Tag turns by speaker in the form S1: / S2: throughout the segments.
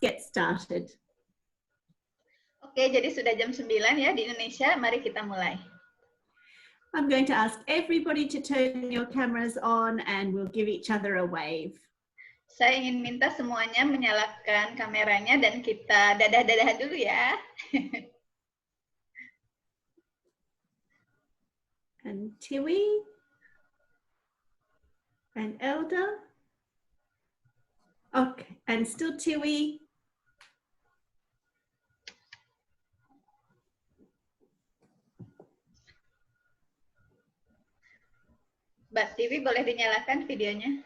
S1: get started.
S2: Oke, jadi sudah jam 9 ya di Indonesia, mari kita mulai.
S1: I'm going to ask everybody to turn your cameras on and we'll give each other a wave.
S2: Saya ingin minta semuanya menyalakan kameranya dan kita dadah-dadahan dulu ya.
S1: And Tiwi and Elda. Okay, and still Tiwi.
S2: Mbak Tiwi boleh dinyalakan videonya?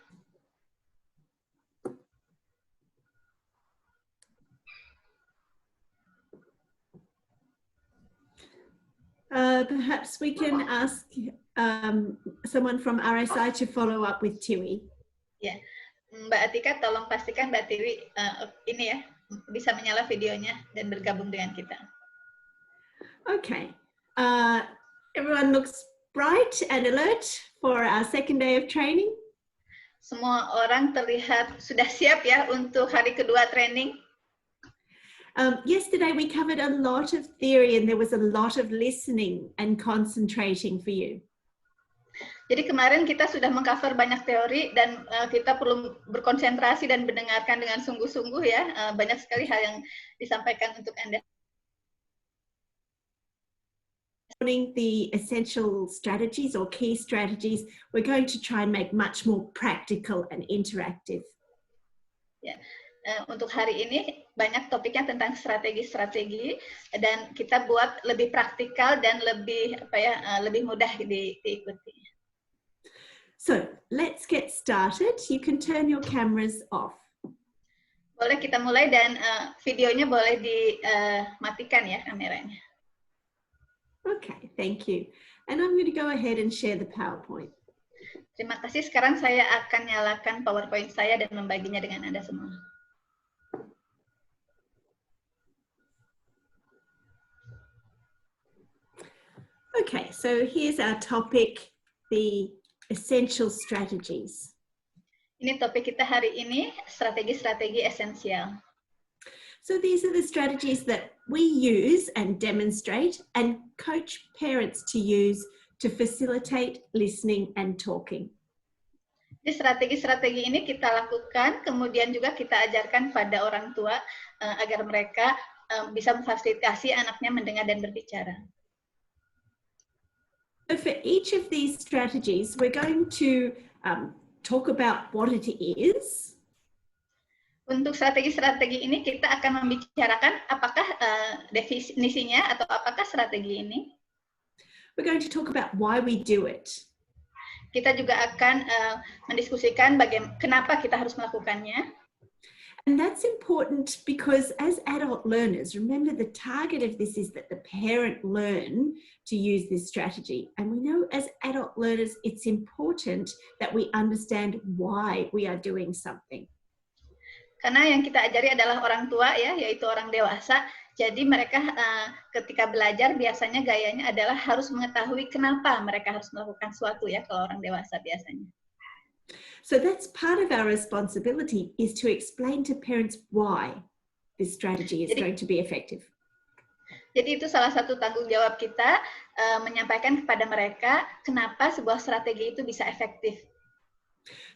S1: Perhaps we can ask someone from RSI to follow up with Tiwi.
S2: Ya, Mbak Atika tolong pastikan Mbak Tiwi ini ya bisa menyala videonya dan bergabung dengan kita.
S1: Okay, everyone looks bright and alert for our second day of training.
S2: Semua orang terlihat sudah siap ya untuk hari kedua training.
S1: Yesterday we covered a lot of theory and there was a lot of listening and concentrating for you.
S2: Jadi kemarin kita sudah mengcover banyak teori dan kita perlu berkonsentrasi dan mendengarkan dengan sungguh-sungguh ya. Banyak sekali hal yang disampaikan untuk Anda.
S1: The essential strategies or key strategies, we're going to try and make much more practical and interactive.
S2: Ya. Untuk hari ini banyak topiknya tentang strategi-strategi dan kita buat lebih praktikal dan lebih lebih mudah diikuti.
S1: So let's get started. You can turn your cameras off.
S2: Boleh kita mulai dan videonya boleh dimatikan ya kameranya.
S1: Okay, thank you. And I'm going to go ahead and share the PowerPoint.
S2: Terima kasih. Sekarang saya akan nyalakan PowerPoint saya dan membaginya dengan Anda semua.
S1: Okay, so here's our topic, the essential strategies.
S2: Ini topik kita hari ini, strategi-strategi esensial.
S1: So these are the strategies that we use and demonstrate and coach parents to use to facilitate listening and talking.
S2: Jadi strategi-strategi ini kita lakukan, kemudian juga kita ajarkan pada orang tua agar mereka bisa memfasilitasi anaknya mendengar dan berbicara.
S1: So for each of these strategies, we're going to talk about what it is.
S2: Untuk strategi-strategi ini kita akan membicarakan apakah definisinya atau apakah strategi ini.
S1: We're going to talk about why we do it.
S2: Kita juga akan mendiskusikan kenapa kita harus melakukannya.
S1: And that's important because as adult learners, remember the target of this is that the parent learn to use this strategy. And we know as adult learners, it's important that we understand why we are doing something.
S2: Karena yang kita ajari adalah orang tua ya, yaitu orang dewasa. Jadi mereka ketika belajar biasanya gayanya adalah harus mengetahui kenapa mereka harus melakukan sesuatu ya kalau orang dewasa biasanya.
S1: So that's part of our responsibility is to explain to parents why this strategy is going to be effective.
S2: Jadi itu salah satu tanggung jawab kita menyampaikan kepada mereka kenapa sebuah strategi itu bisa efektif.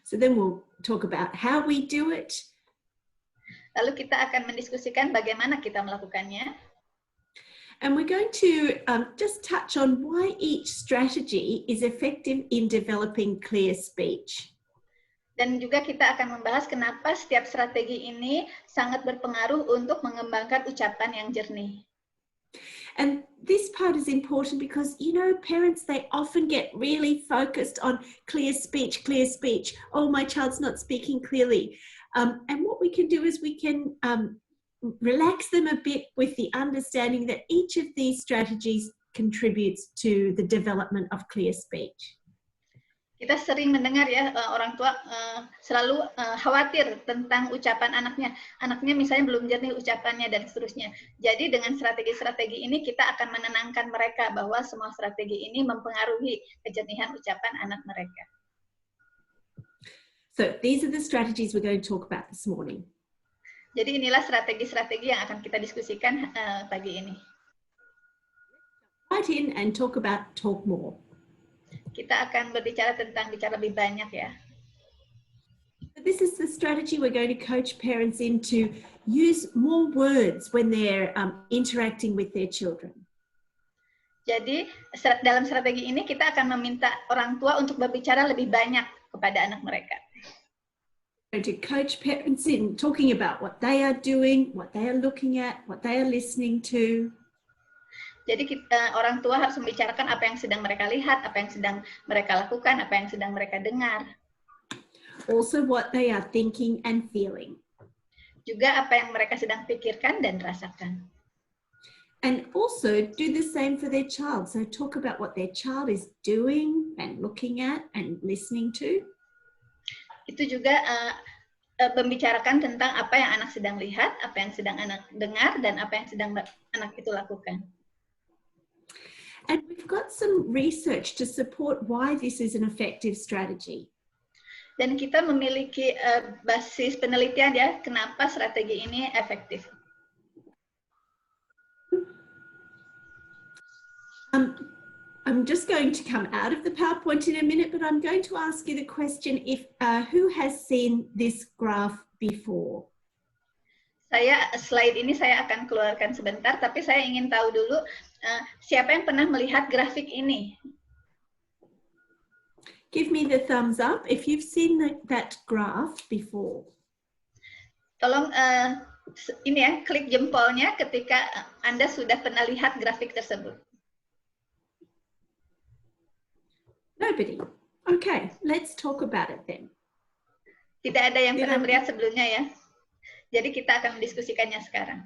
S1: So then we'll talk about how we do it.
S2: Lalu kita akan mendiskusikan bagaimana kita melakukannya.
S1: And we're going to just touch on why each strategy is effective in developing clear speech.
S2: Dan juga kita akan membahas kenapa setiap strategi ini sangat berpengaruh untuk mengembangkan ucapan yang jernih.
S1: And this part is important because, you know, parents, they often get really focused on clear speech, clear speech. Oh, my child's not speaking clearly. And what we can do is we can relax them a bit with the understanding that each of these strategies contributes to the development of clear speech.
S2: Kita sering mendengar ya orang tua selalu khawatir tentang ucapan anaknya. Anaknya misalnya belum jernih ucapannya dan seterusnya. Jadi dengan strategi-strategi ini kita akan menenangkan mereka bahwa semua strategi ini mempengaruhi kejernihan ucapan anak mereka.
S1: So these are the strategies we're going to talk about this morning.
S2: Jadi inilah strategi-strategi yang akan kita diskusikan pagi ini.
S1: Right in and talk more.
S2: Kita akan berbicara tentang bicara lebih banyak ya.
S1: This is the strategy we're going to coach parents in to use more words when they're interacting with their children.
S2: Jadi dalam strategi ini kita akan meminta orang tua untuk berbicara lebih banyak kepada anak mereka.
S1: To coach parents in talking about what they are doing, what they are looking at, what they are listening to.
S2: Jadi orang tua harus membicarakan apa yang sedang mereka lihat, apa yang sedang mereka lakukan, apa yang sedang mereka dengar.
S1: Also what they are thinking and feeling.
S2: Juga apa yang mereka sedang pikirkan dan rasakan.
S1: And also do the same for their child. So talk about what their child is doing and looking at and listening to.
S2: Itu juga membicarakan tentang apa yang anak sedang lihat, apa yang sedang anak dengar, dan apa yang sedang anak itu lakukan.
S1: And we've got some research to support why this is an effective strategy.
S2: Dan kita memiliki basis penelitian ya, kenapa strategi ini efektif.
S1: I'm just going to come out of the PowerPoint in a minute, but I'm going to ask you the question if who has seen this graph before?
S2: Slide ini saya akan keluarkan sebentar, tapi saya ingin tahu dulu siapa yang pernah melihat grafik ini?
S1: Give me the thumbs up if you've seen that graph before.
S2: Tolong ini ya, klik jempolnya ketika Anda sudah pernah lihat grafik tersebut.
S1: Nobody. Okay, let's talk about it then.
S2: Tidak ada yang pernah melihat sebelumnya ya. Jadi kita akan mendiskusikannya sekarang.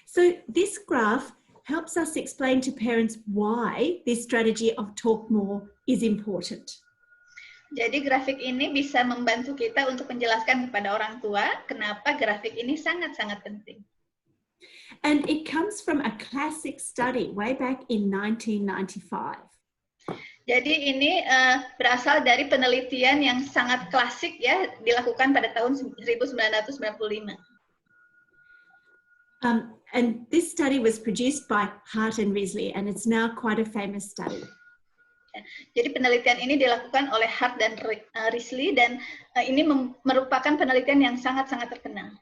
S1: So this graph helps us explain to parents why this strategy of talk more is important.
S2: Jadi grafik ini bisa membantu kita untuk menjelaskan kepada orang tua kenapa grafik ini sangat-sangat penting.
S1: And it comes from a classic study way back in 1995.
S2: Jadi ini berasal dari penelitian yang sangat klasik ya, dilakukan pada tahun 1995.
S1: And this study was produced by Hart and Risley, and it's now quite a famous study.
S2: Jadi penelitian ini dilakukan oleh Hart dan Risley, dan ini merupakan penelitian yang sangat-sangat terkenal.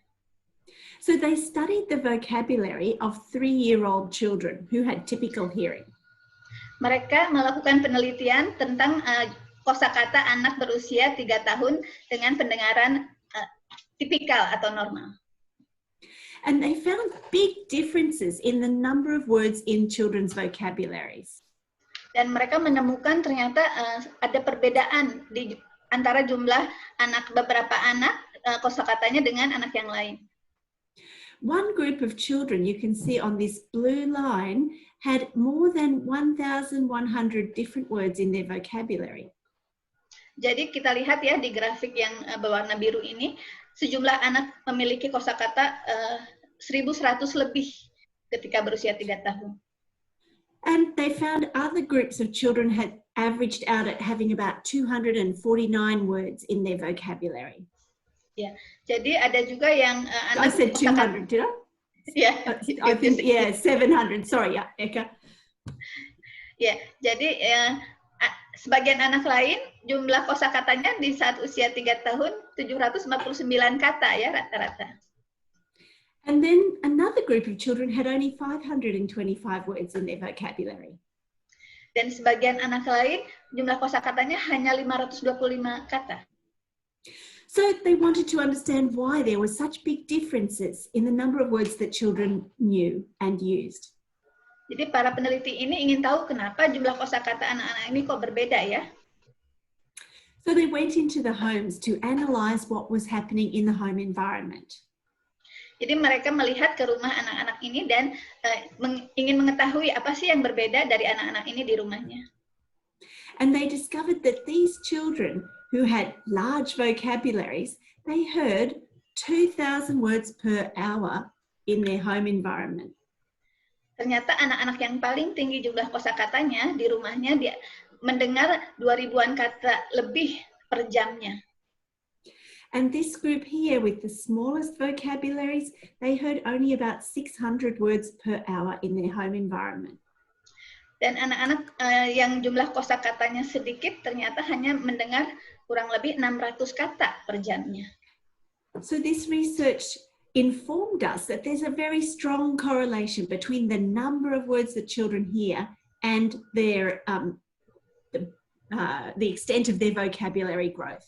S1: So they studied the vocabulary of 3-year-old children who had typical hearing.
S2: Mereka melakukan penelitian tentang kosakata anak berusia 3 tahun dengan pendengaran tipikal atau normal.
S1: And they found big differences in the number of words in children's vocabularies.
S2: Dan mereka menemukan ternyata ada perbedaan di antara jumlah beberapa anak kosakatanya dengan anak yang lain.
S1: One group of children you can see on this blue line had more than 1,100 different words in their vocabulary.
S2: Jadi kita lihat ya di grafik yang berwarna biru ini, sejumlah anak memiliki kosakata 1.100 lebih ketika berusia 3 tahun.
S1: And they found other groups of children had averaged out at having about 249 words in their vocabulary.
S2: Ya, jadi ada juga yang
S1: I said 200, did I?
S2: Yeah.
S1: I think, yeah, 700. Sorry, yeah, Eka.
S2: Ya, jadi sebagian anak lain jumlah kosakatanya di saat usia 3 tahun 749 kata ya rata-rata.
S1: And then another group of children had only 525 words in their vocabulary.
S2: Dan sebagian anak lain jumlah kosakatanya hanya 525 kata.
S1: So they wanted to understand why there were such big differences in the number of words that children knew and used.
S2: Jadi para peneliti ini ingin tahu kenapa jumlah kosakata anak-anak ini kok berbeda ya.
S1: So they went into the homes to analyze what was happening in the home environment.
S2: Jadi mereka melihat ke rumah anak-anak ini dan ingin mengetahui apa sih yang berbeda dari anak-anak ini di rumahnya.
S1: And they discovered that these children who had large vocabularies, they heard 2,000 words per hour in their home environment.
S2: Ternyata anak-anak yang paling tinggi jumlah kosakatanya di rumahnya dia mendengar 2.000-an kata lebih per jamnya.
S1: And this group here with the smallest vocabularies, they heard only about 600 words per hour in their home environment.
S2: Dan anak-anak yang jumlah kosakatanya sedikit ternyata hanya mendengar kurang lebih 600 kata per jamnya.
S1: So this research informed us that there's a very strong correlation between the number of words that children hear and their the extent of their vocabulary growth.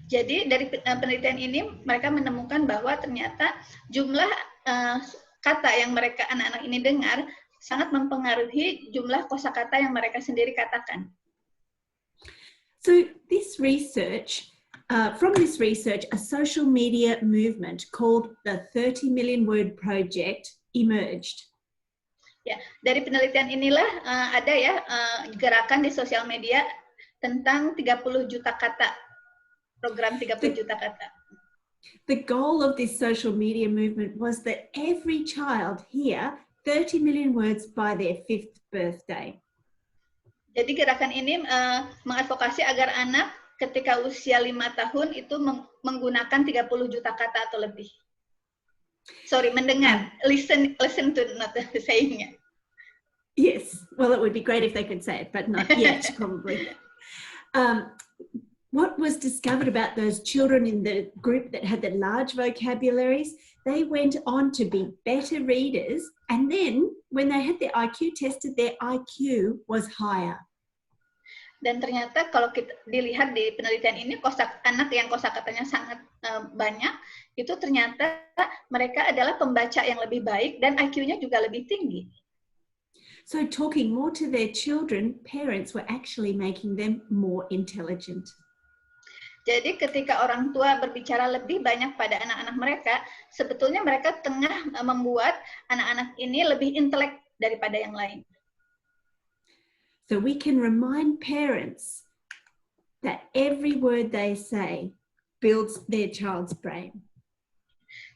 S2: Jadi dari penelitian ini mereka menemukan bahwa ternyata jumlah kata yang mereka anak-anak ini dengar sangat mempengaruhi jumlah kosakata yang mereka sendiri katakan.
S1: So this research, from this research, a social media movement called the 30 Million Word Project emerged.
S2: Ya, dari penelitian inilah ada ya gerakan di sosial media tentang 30 juta kata. Program 30 juta kata.
S1: The goal of this social media movement was that every child hear 30 million words by their 5th birthday.
S2: Jadi gerakan ini mengadvokasi agar anak ketika usia 5 tahun itu menggunakan 30 juta kata atau lebih. Sorry, mendengar. Listen to, not saying it.
S1: Yes, well, it would be great if they could say it, but not yet, probably. What was discovered about those children in the group that had the large vocabularies, they went on to be better readers, and then when they had their IQ tested, their IQ was higher.
S2: Dan ternyata kalau kita dilihat di penelitian ini, anak yang kosakatanya sangat banyak, itu ternyata mereka adalah pembaca yang lebih baik dan IQ-nya juga lebih tinggi.
S1: So talking more to their children, parents were actually making them more intelligent.
S2: Jadi ketika orang tua berbicara lebih banyak pada anak-anak mereka, sebetulnya mereka tengah membuat anak-anak ini lebih intelek daripada yang lain.
S1: So we can remind parents that every word they say builds their child's brain.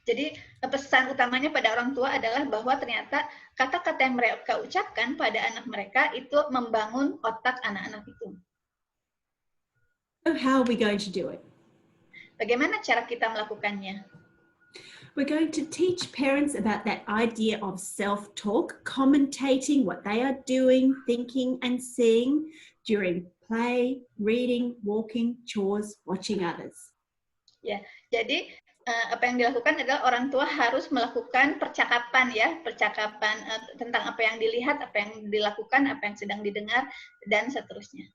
S2: Jadi pesan utamanya pada orang tua adalah bahwa ternyata kata-kata yang mereka ucapkan pada anak mereka itu membangun otak anak-anak itu.
S1: So how are we going to do it?
S2: Bagaimana cara kita melakukannya?
S1: We're going to teach parents about that idea of self-talk, commentating what they are doing, thinking and seeing during play, reading, walking, chores, watching others.
S2: Ya, jadi apa yang dilakukan adalah orang tua harus melakukan percakapan tentang apa yang dilihat, apa yang dilakukan, apa yang sedang didengar dan seterusnya.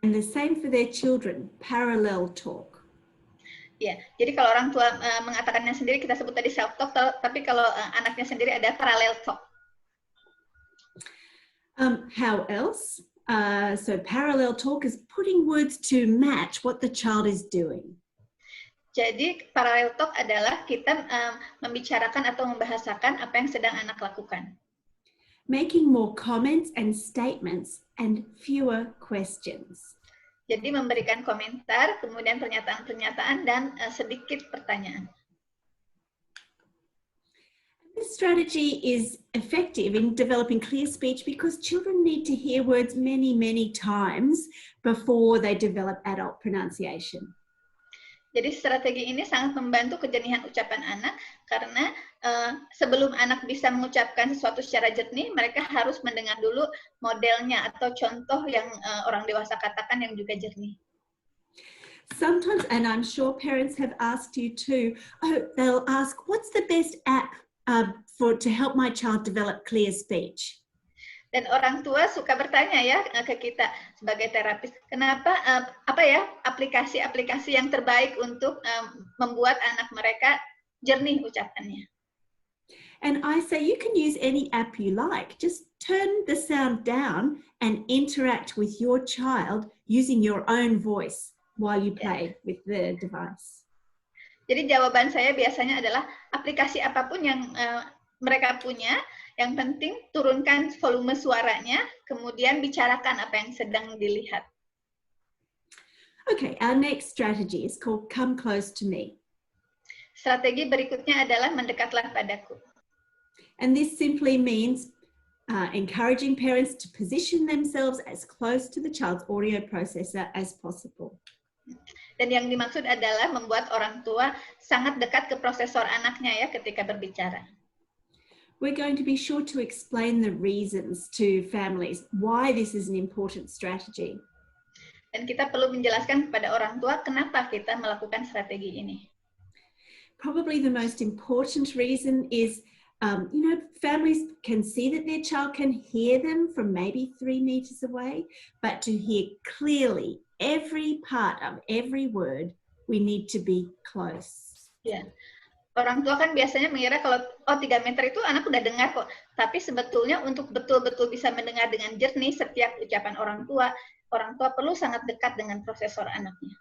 S1: And the same for their children, parallel talk.
S2: Ya, jadi kalau orang tua mengatakannya sendiri kita sebut tadi self talk, tapi kalau anaknya sendiri ada parallel talk.
S1: How else? So parallel talk is putting words to match what the child is doing.
S2: Jadi parallel talk adalah kita membicarakan atau membahasakan apa yang sedang anak lakukan.
S1: Making more comments and statements and fewer questions.
S2: Jadi memberikan komentar, kemudian pernyataan-pernyataan dan sedikit pertanyaan.
S1: This strategy is effective in developing clear speech because children need to hear words many, many times before they develop adult pronunciation.
S2: Jadi strategi ini sangat membantu kejenihan ucapan anak karena sebelum anak bisa mengucapkan sesuatu secara jernih, mereka harus mendengar dulu modelnya atau contoh yang orang dewasa katakan yang juga jernih.
S1: Sometimes, and I'm sure parents have asked you too, they'll ask, what's the best app to help my child develop clear speech?
S2: Dan orang tua suka bertanya ya ke kita sebagai terapis, kenapa aplikasi-aplikasi yang terbaik untuk membuat anak mereka jernih ucapannya.
S1: And I say you can use any app you like. Just turn the sound down and interact with your child using your own voice while you play with the device.
S2: Jadi jawaban saya biasanya adalah aplikasi apapun yang mereka punya, yang penting turunkan volume suaranya, kemudian bicarakan apa yang sedang dilihat.
S1: Okay, our next strategy is called Come Close to Me.
S2: Strategi berikutnya adalah mendekatlah padaku.
S1: And this simply means encouraging parents to position themselves as close to the child's audio processor as possible.
S2: Dan yang dimaksud adalah membuat orang tua sangat dekat ke prosesor anaknya ya ketika berbicara.
S1: We're going to be sure to explain the reasons to families why this is an important strategy.
S2: Dan kita perlu menjelaskan kepada orang tua kenapa kita melakukan strategi ini.
S1: Probably the most important reason is, families can see that their child can hear them from maybe 3 meters away, but to hear clearly every part of every word, we need to be close.
S2: Ya. Orang tua kan biasanya mengira kalau 3 meter itu anak udah dengar kok. Tapi sebetulnya untuk betul-betul bisa mendengar dengan jernih setiap ucapan orang tua perlu sangat dekat dengan prosesor anaknya.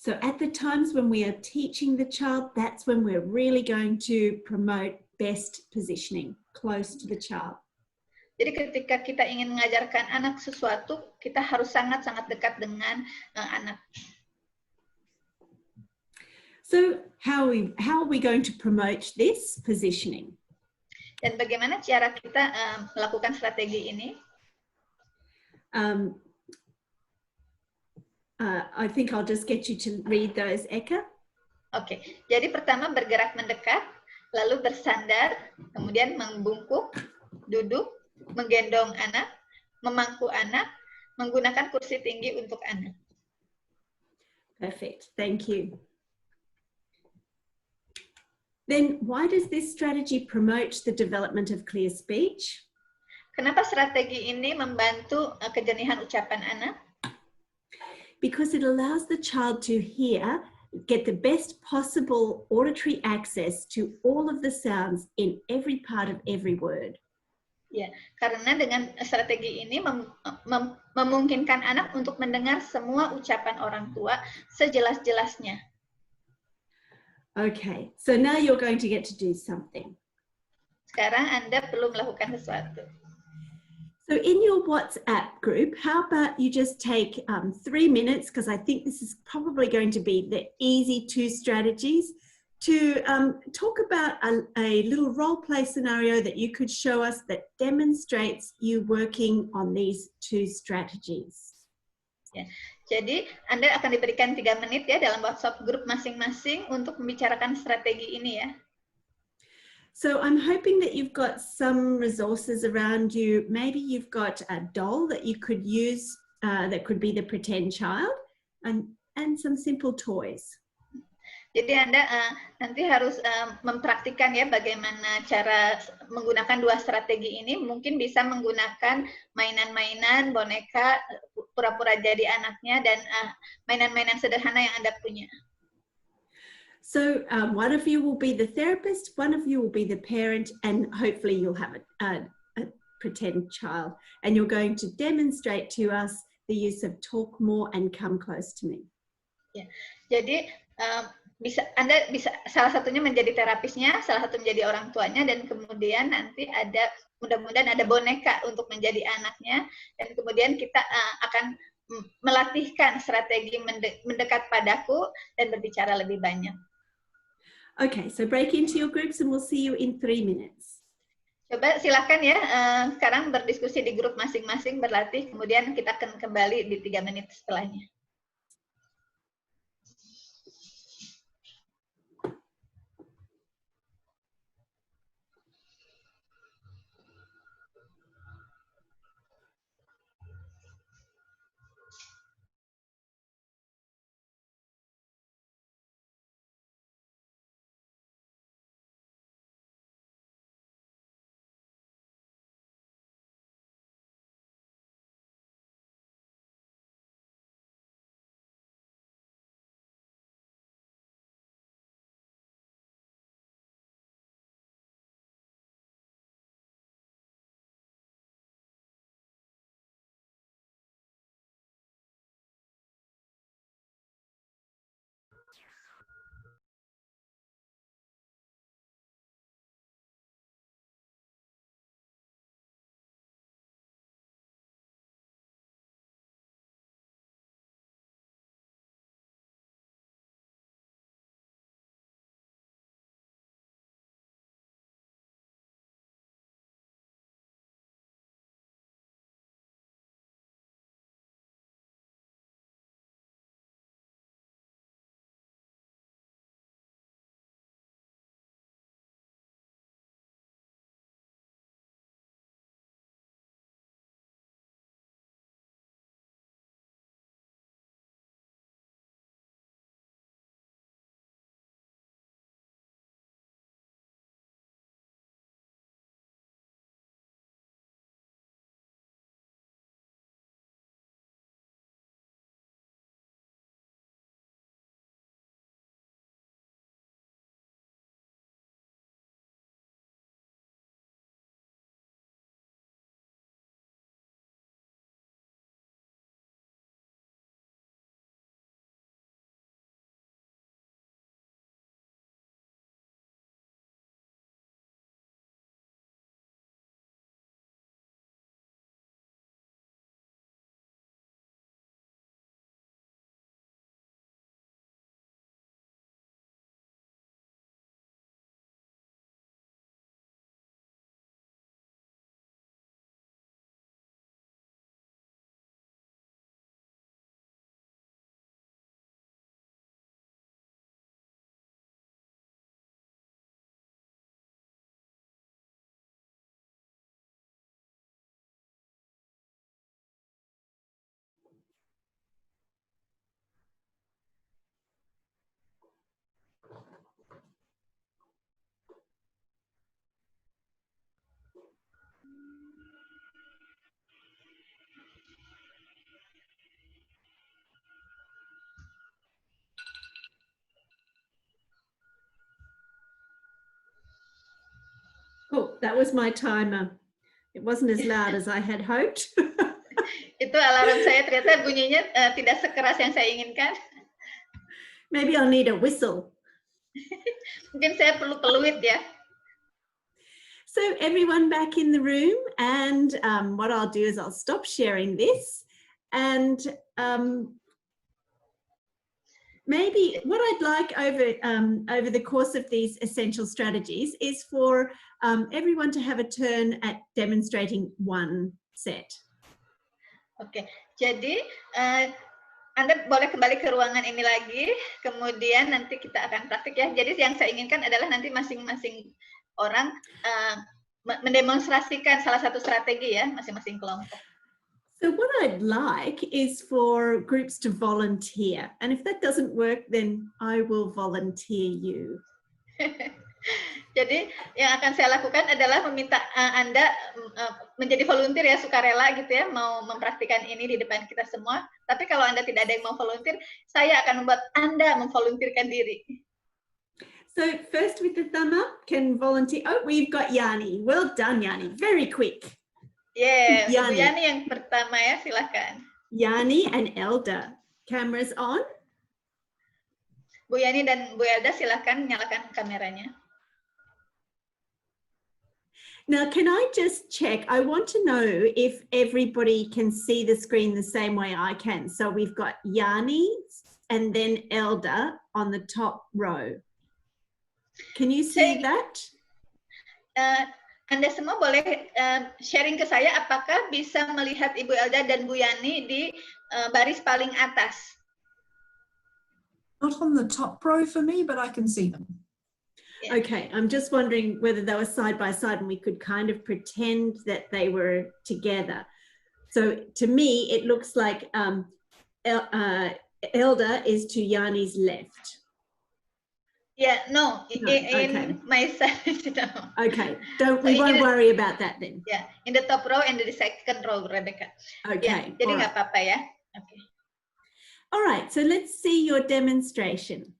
S1: So at the times when we are teaching the child, that's when we're really going to promote best positioning, close to the child.
S2: Jadi ketika kita ingin mengajarkan anak sesuatu, kita harus sangat-sangat dekat dengan anak.
S1: So how are we going to promote this positioning?
S2: Dan bagaimana cara kita melakukan strategi ini?
S1: I think I'll just get you to read those, Eka.
S2: Oke, jadi pertama bergerak mendekat, lalu bersandar, kemudian membungkuk, duduk, menggendong anak, memangku anak, menggunakan kursi tinggi untuk anak.
S1: Perfect, thank you. Then why does this strategy promote the development of clear speech?
S2: Kenapa strategi ini membantu kejenihan ucapan anak?
S1: Because it allows the child to hear, get the best possible auditory access to all of the sounds in every part of every word.
S2: Ya, karena dengan strategi ini memungkinkan anak untuk mendengar semua ucapan orang tua sejelas-jelasnya.
S1: Okay, so now you're going to get to do something.
S2: Sekarang Anda perlu melakukan sesuatu.
S1: So in your WhatsApp group, how about you just take 3 minutes, because I think this is probably going to be the easy 2 strategies, to talk about a little role play scenario that you could show us that demonstrates you working on these 2 strategies.
S2: Ya. Jadi Anda akan diberikan 3 menit ya dalam WhatsApp grup masing-masing untuk membicarakan strategi ini ya.
S1: So I'm hoping that you've got some resources around you. Maybe you've got a doll that you could use that could be the pretend child, and some simple toys.
S2: Jadi Anda nanti harus mempraktikkan ya bagaimana cara menggunakan 2 strategi ini. Mungkin bisa menggunakan mainan-mainan, boneka, pura-pura jadi anaknya, dan mainan-mainan sederhana yang Anda punya.
S1: So one of you will be the therapist, one of you will be the parent, and hopefully you'll have a pretend child. And you're going to demonstrate to us the use of talk more and come close to me.
S2: Ya, jadi Anda bisa salah satunya menjadi terapisnya, salah satu menjadi orang tuanya, dan kemudian nanti ada mudah-mudahan ada boneka untuk menjadi anaknya, dan kemudian kita akan melatihkan strategi mendekat padaku dan berbicara lebih banyak.
S1: Okay, so break into your groups and we'll see you in 3 minutes.
S2: Coba silakan ya, sekarang berdiskusi di grup masing-masing, berlatih, kemudian kita akan kembali di 3 menit setelahnya.
S1: That was my timer. It wasn't as loud as I had hoped.
S2: Itu alarm saya ternyata bunyinya tidak sekeras yang saya inginkan.
S1: Maybe I'll need a whistle.
S2: Mungkin saya perlu peluit ya.
S1: So everyone back in the room, and what I'll do is I'll stop sharing this, and maybe what I'd like over the course of these essential strategies is for everyone to have a turn at demonstrating one set.
S2: Oke, jadi Anda boleh kembali ke ruangan ini lagi, kemudian nanti kita akan praktik ya. Jadi yang saya inginkan adalah nanti masing-masing orang mendemonstrasikan salah satu strategi ya, masing-masing kelompok.
S1: So what I'd like is for groups to volunteer. And if that doesn't work, then I will volunteer you.
S2: Jadi yang akan saya lakukan adalah meminta Anda menjadi volunteer ya, sukarela gitu ya, mau mempraktikkan ini di depan kita semua. Tapi kalau Anda tidak ada yang mau volunteer, saya akan membuat Anda memvolunteerkan diri.
S1: So first with the thumb up, can volunteer. Oh, we've got Yani. Well done, Yani. Very quick.
S2: Yeah, Bu Yani yang pertama ya, silakan.
S1: Yani and Elda, cameras on.
S2: Bu Yani dan Bu Elda silakan nyalakan kameranya.
S1: Now, can I just check? I want to know if everybody can see the screen the same way I can. So we've got Yani and then Elda on the top row. Can you see that?
S2: Anda semua boleh sharing ke saya apakah bisa melihat Ibu Elda dan Bu Yani di baris paling atas.
S3: Not on the top row for me, but I can see them.
S2: Yeah.
S1: Okay, I'm just wondering whether they were side by side and we could kind of pretend that they were together. So to me, it looks like Elda is to Yani's left.
S2: Yeah, no,
S1: okay.
S2: in my side, no.
S1: Okay, we won't worry about that then.
S2: Yeah, in the top row and the second row, Rebecca.
S1: Okay.
S2: Yeah, jadi nggak apa-apa ya. Okay.
S1: All right, so let's see your demonstration.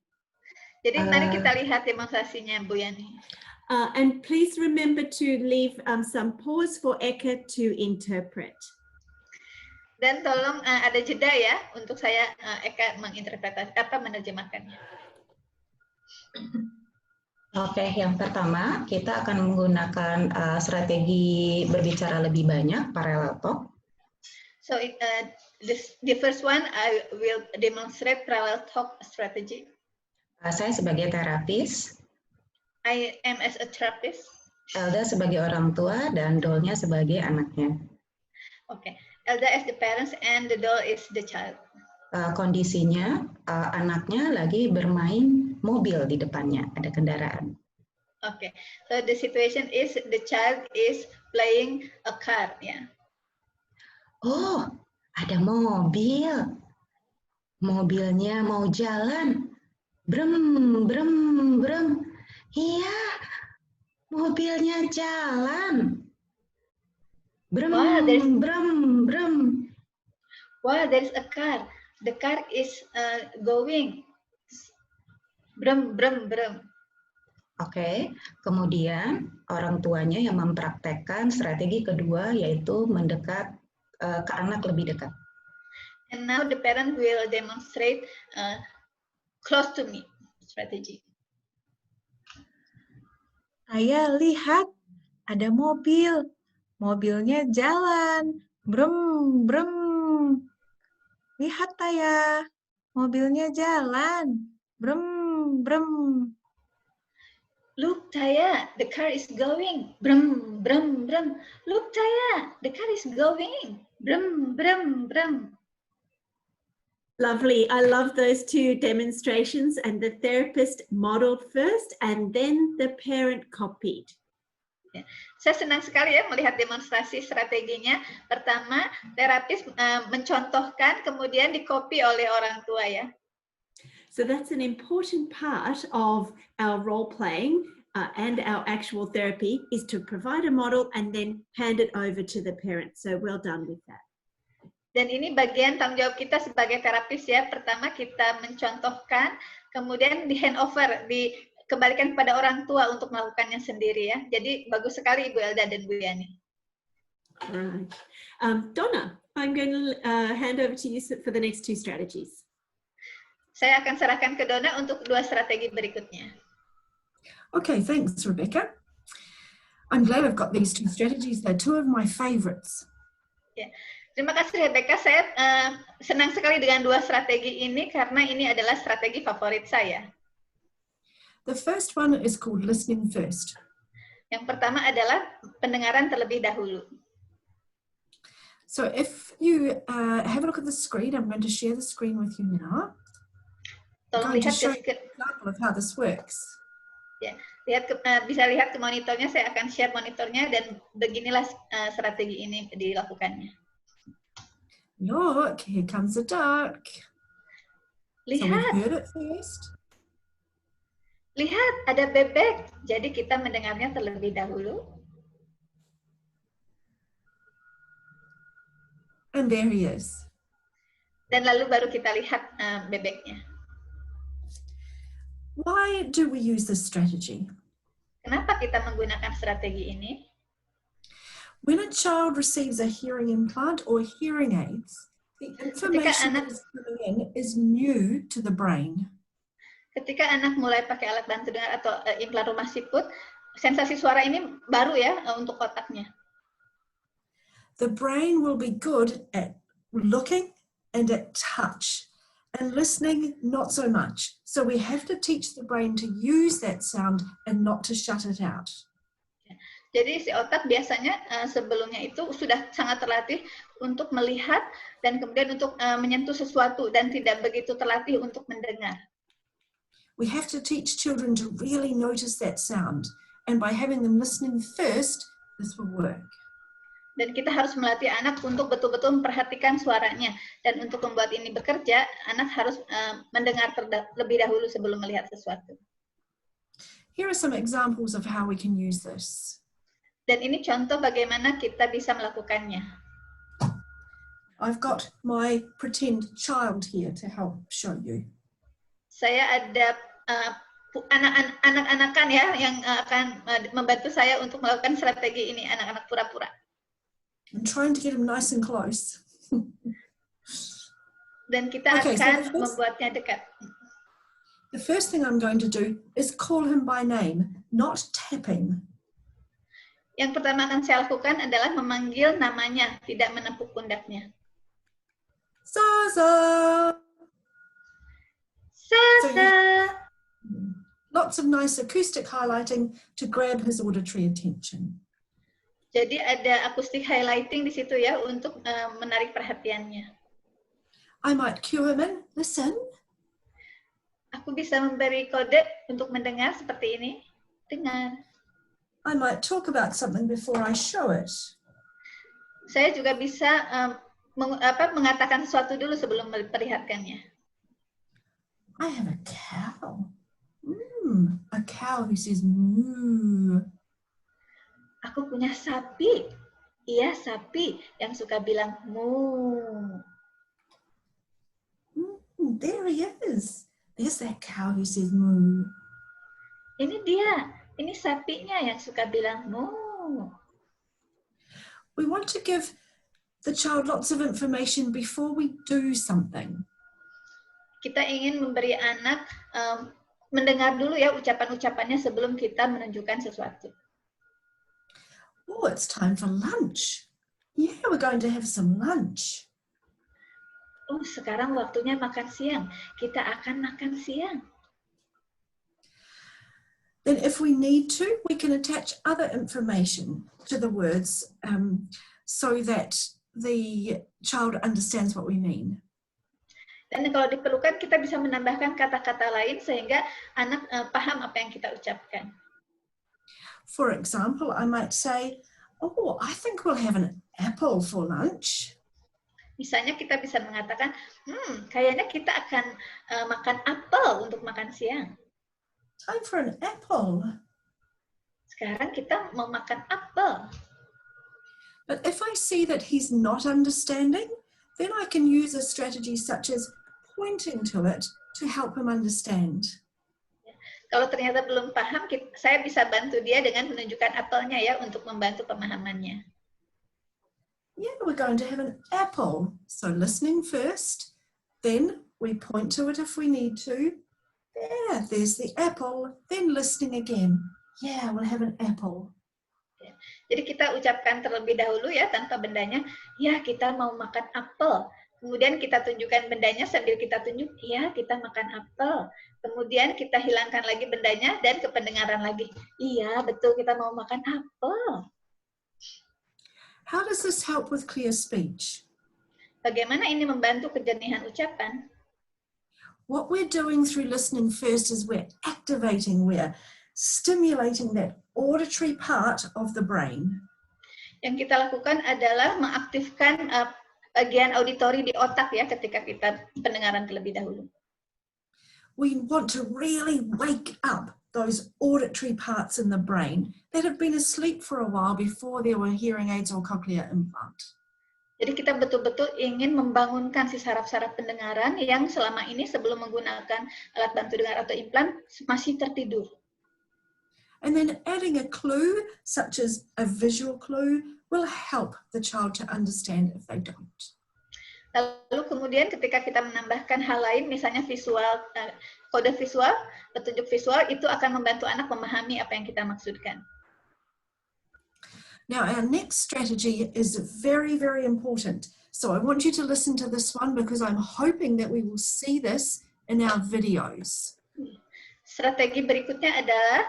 S2: Jadi mari kita lihat demonstrasinya Bu Yani.
S1: And please remember to leave some pause for Eka to interpret.
S2: Dan tolong ada jeda ya untuk saya Eka menerjemahkannya.
S4: Oke, yang pertama kita akan menggunakan strategi berbicara lebih banyak, parallel talk.
S2: So the first one I will demonstrate parallel talk strategy.
S4: Saya sebagai terapis.
S2: I am as a therapist.
S4: Elda sebagai orang tua dan Dolnya sebagai anaknya.
S2: Oke, Elda as the parents and the doll is the child.
S4: Kondisinya anaknya lagi bermain mobil di depannya, ada kendaraan.
S2: Okay, so the situation is the child is playing a car, ya.
S4: Oh, ada mobil. Mobilnya mau jalan. Brem, brem, brem. Iya, mobilnya jalan. Brem,
S2: Wow,
S4: brem, brem.
S2: Wow, there is a car. The car is going. Brem, brem, brem.
S4: Oke, kemudian orang tuanya yang mempraktekkan strategi kedua yaitu mendekat ke anak lebih dekat.
S2: And now the parent will demonstrate close to me strategy.
S3: Saya lihat ada mobil. Mobilnya jalan. Brem, brem. Lihat Taya. Mobilnya jalan. Brem, brem.
S2: Look, Taya, the car is going. Brum, brum, brum. Look, Taya, the car is going. Brum, brum, brum.
S1: Lovely. I love those two demonstrations, and the therapist modeled first and then the parent copied.
S2: Ya. Saya senang sekali ya melihat demonstrasi strateginya. Pertama, terapis mencontohkan, kemudian dikopi oleh orang tua ya.
S1: So that's an important part of our role playing and our actual therapy is to provide a model and then hand it over to the parent. So well done with that.
S2: Dan ini bagian tanggung jawab kita sebagai terapis ya. Pertama kita mencontohkan, kemudian di handover, kembalikan kepada orang tua untuk melakukannya sendiri ya. Jadi bagus sekali Ibu Elda dan Bu Yani.
S1: Right. Donna, I'm going to hand over to you for the next 2 strategies.
S2: Saya akan serahkan ke Donna untuk 2 strategi berikutnya.
S5: Okay, thanks, Rebecca. I'm glad I've got these 2 strategies. They're 2 of my favorites.
S2: Ya. Terima kasih Rebecca. Saya senang sekali dengan 2 strategi ini karena ini adalah strategi favorit saya.
S5: The first one is called listening first.
S2: Yang pertama adalah pendengaran terlebih dahulu.
S5: So if you have a look at the screen, I'm going to share the screen with you now.
S2: Tolong
S5: I'm going to
S2: lihat
S5: show you
S2: ke,
S5: an example of how this works.
S2: ya, bisa lihat ke monitornya. Saya akan share monitornya dan beginilah strategi ini dilakukannya.
S5: Look, here comes the duck. So we
S2: Lihat,
S5: heard it first.
S2: lihat ada bebek. Jadi kita mendengarnya terlebih dahulu.
S5: And there he is.
S2: Dan lalu baru kita lihat bebeknya.
S5: Why do we use this strategy?
S2: Kenapa kita menggunakan strategi ini?
S5: When a child receives a hearing implant or hearing aids, the information that is coming in is new to the brain.
S2: Ketika anak mulai pakai alat bantu dengar atau implan rumah siput, sensasi suara ini baru ya untuk otaknya.
S5: The brain will be good at looking and at touch, and listening not so much. So we have to teach the brain to use that sound and not to shut it out.
S2: Jadi si otak biasanya sebelumnya itu sudah sangat terlatih untuk melihat dan kemudian untuk menyentuh sesuatu dan tidak begitu terlatih untuk mendengar.
S5: We have to teach children to really notice that sound, and by having them listening first, this will work.
S2: Dan kita harus melatih anak untuk betul-betul memperhatikan suaranya. Dan untuk membuat ini bekerja, anak harus mendengar terlebih dahulu sebelum melihat sesuatu.
S5: Here are some examples of how we can use this.
S2: Dan ini contoh bagaimana kita bisa melakukannya.
S5: I've got my pretend child here to help show you.
S2: Saya ada anak-anakan ya yang akan membantu saya untuk melakukan strategi ini, anak-anak pura-pura.
S5: I'm trying to get him nice and close.
S2: Dan kita akan membuatnya dekat.
S5: The first thing I'm going to do is call him by name, not tapping.
S2: Yang pertama akan saya lakukan adalah memanggil namanya, tidak menepuk pundaknya.
S5: Zaza!
S2: Zaza!
S5: Lots of nice acoustic highlighting to grab his auditory attention.
S2: Jadi ada acoustic highlighting di situ ya untuk menarik perhatiannya.
S5: I might cue him in. Listen.
S2: Aku bisa memberi kode untuk mendengar seperti ini. Dengar.
S5: I might talk about something before I show it.
S2: Saya juga bisa mengatakan sesuatu dulu sebelum memperlihatkannya.
S5: I have a cow. A cow who says moo.
S2: Aku punya sapi. Iya, sapi yang suka bilang moo.
S5: There he is. There's that cow who says moo.
S2: Ini dia. Ini sapinya yang suka bilang moo.
S5: We want to give the child lots of information before we do something.
S2: Kita ingin memberi anak mendengar dulu ya ucapan-ucapannya sebelum kita menunjukkan sesuatu.
S5: Oh, it's time for lunch. Yeah, we're going to have some lunch.
S2: Oh, sekarang waktunya makan siang. Kita akan makan siang.
S5: Then if we need to, we can attach other information to the words so that the child understands what we mean.
S2: Dan kalau diperlukan, kita bisa menambahkan kata-kata lain sehingga anak paham apa yang kita ucapkan.
S5: For example, I might say, oh, I think we'll have an apple for lunch.
S2: Misalnya kita bisa mengatakan, kayaknya kita akan makan apel untuk makan siang.
S5: Time for an apple.
S2: Sekarang kita mau makan apel.
S5: But if I see that he's not understanding, then I can use a strategy such as pointing to it to help him understand.
S2: Kalau ternyata belum paham, saya bisa bantu dia dengan menunjukkan apelnya ya untuk membantu pemahamannya.
S5: Yeah, we're going to have an apple. So listening first, then we point to it if we need to. Yeah, there's the apple, then listening again. Yeah, we'll have an apple.
S2: Jadi kita ucapkan terlebih dahulu ya tanpa bendanya, ya kita mau makan apel. Kemudian kita tunjukkan bendanya sambil kita tunjuk, ya kita makan apel. Kemudian kita hilangkan lagi bendanya dan ke pendengaran lagi. Iya, betul kita mau makan apel.
S5: How does this help with clear speech?
S2: Bagaimana ini membantu kejernihan ucapan?
S5: What we're doing through listening first is we're stimulating that auditory part of the brain.
S2: Yang kita lakukan adalah mengaktifkan bagian auditori di otak ya ketika kita pendengaran terlebih dahulu.
S5: We want to really wake up those auditory parts in the brain that have been asleep for a while before there were hearing aids or cochlear implant.
S2: Jadi kita betul-betul ingin membangunkan si saraf-saraf pendengaran yang selama ini sebelum menggunakan alat bantu dengar atau implan masih tertidur.
S5: And then adding a clue, such as a visual clue, will help the child to understand if they don't.
S2: Lalu kemudian ketika kita menambahkan hal lain, misalnya visual, kode visual, petunjuk visual, itu akan membantu anak memahami apa yang kita maksudkan.
S5: Now, our next strategy is very, very important. So I want you to listen to this one because I'm hoping that we will see this in our videos.
S2: Strategi berikutnya adalah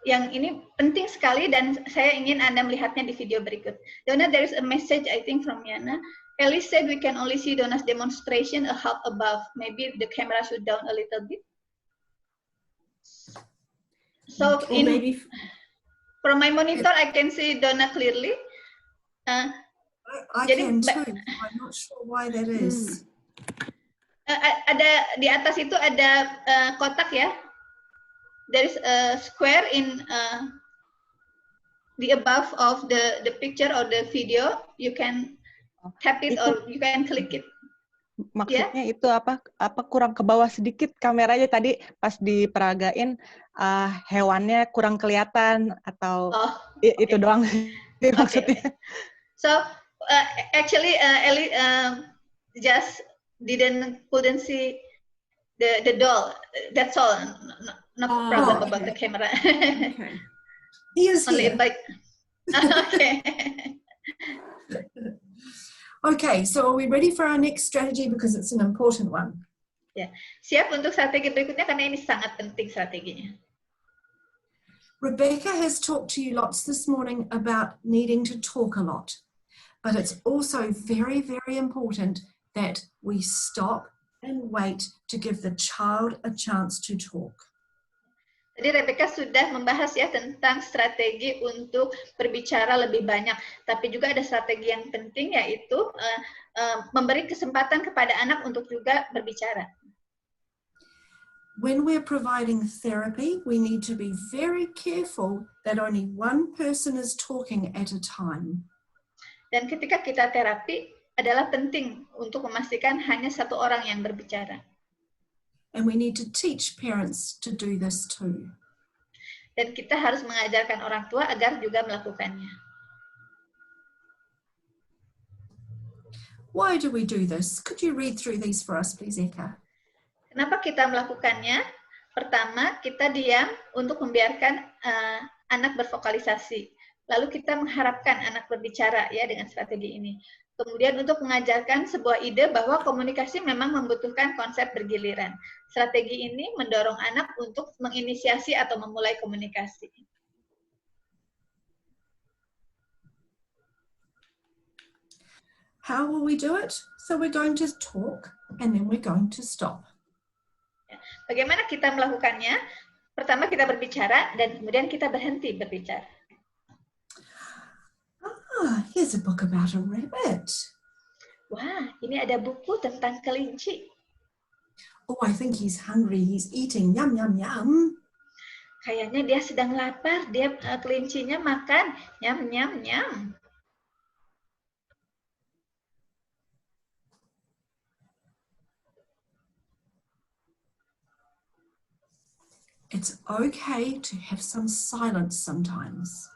S2: yang ini penting sekali dan saya ingin Anda melihatnya di video berikut. Donna, there is a message I think from Yana. Ellie said we can only see Donna's demonstration a half above. Maybe the camera should down a little bit. So from my monitor I can see Donna clearly.
S5: I can too. I'm not sure why that is.
S2: Ada di atas itu ada kotak ya. There is a square in the above of the picture or the video. You can tap it or you can click it.
S6: Maksudnya itu apa kurang ke bawah sedikit kameranya tadi pas diperagain hewannya kurang kelihatan atau itu doang sih maksudnya.
S2: Okay. So actually Ellie just couldn't see the doll. That's all. No problem about the camera.
S5: Okay. He is
S2: Only
S5: here.
S2: Okay.
S5: Okay, so are we ready for our next strategy because it's an important one?
S2: Ya, siap untuk strategi berikutnya karena ini sangat penting strateginya.
S5: Rebecca has talked to you lots this morning about needing to talk a lot, but it's also very, very important that we stop and wait to give the child a chance to talk.
S2: Jadi Rebecca sudah membahas ya tentang strategi untuk berbicara lebih banyak, tapi juga ada strategi yang penting yaitu memberi kesempatan kepada anak untuk juga berbicara.
S5: When we're providing therapy, we need to be very careful that only one person is talking at a time.
S2: Dan ketika kita terapi adalah penting untuk memastikan hanya satu orang yang berbicara.
S5: And we need to teach parents to do this too.
S2: Dan kita harus mengajarkan orang tua agar juga melakukannya.
S5: Why do we do this? Could you read through these for us, please, Eka?
S2: Kenapa kita melakukannya? Pertama, kita diam untuk membiarkan anak bervokalisasi. Lalu kita mengharapkan anak berbicara ya dengan strategi ini. Kemudian untuk mengajarkan sebuah ide bahwa komunikasi memang membutuhkan konsep bergiliran. Strategi ini mendorong anak untuk menginisiasi atau memulai komunikasi.
S5: How will we do it? So we're going to talk and then we're going to stop.
S2: Bagaimana kita melakukannya? Pertama kita berbicara dan kemudian kita berhenti berbicara.
S5: Ah, here's a book about a rabbit.
S2: Wah, ini ada buku tentang kelinci.
S5: Oh, I think he's hungry. He's eating. Yum, yum, yum.
S2: Kayaknya dia sedang lapar. Dia kelincinya makan. Nyam, nyam, nyam.
S5: It's okay to have some silence sometimes.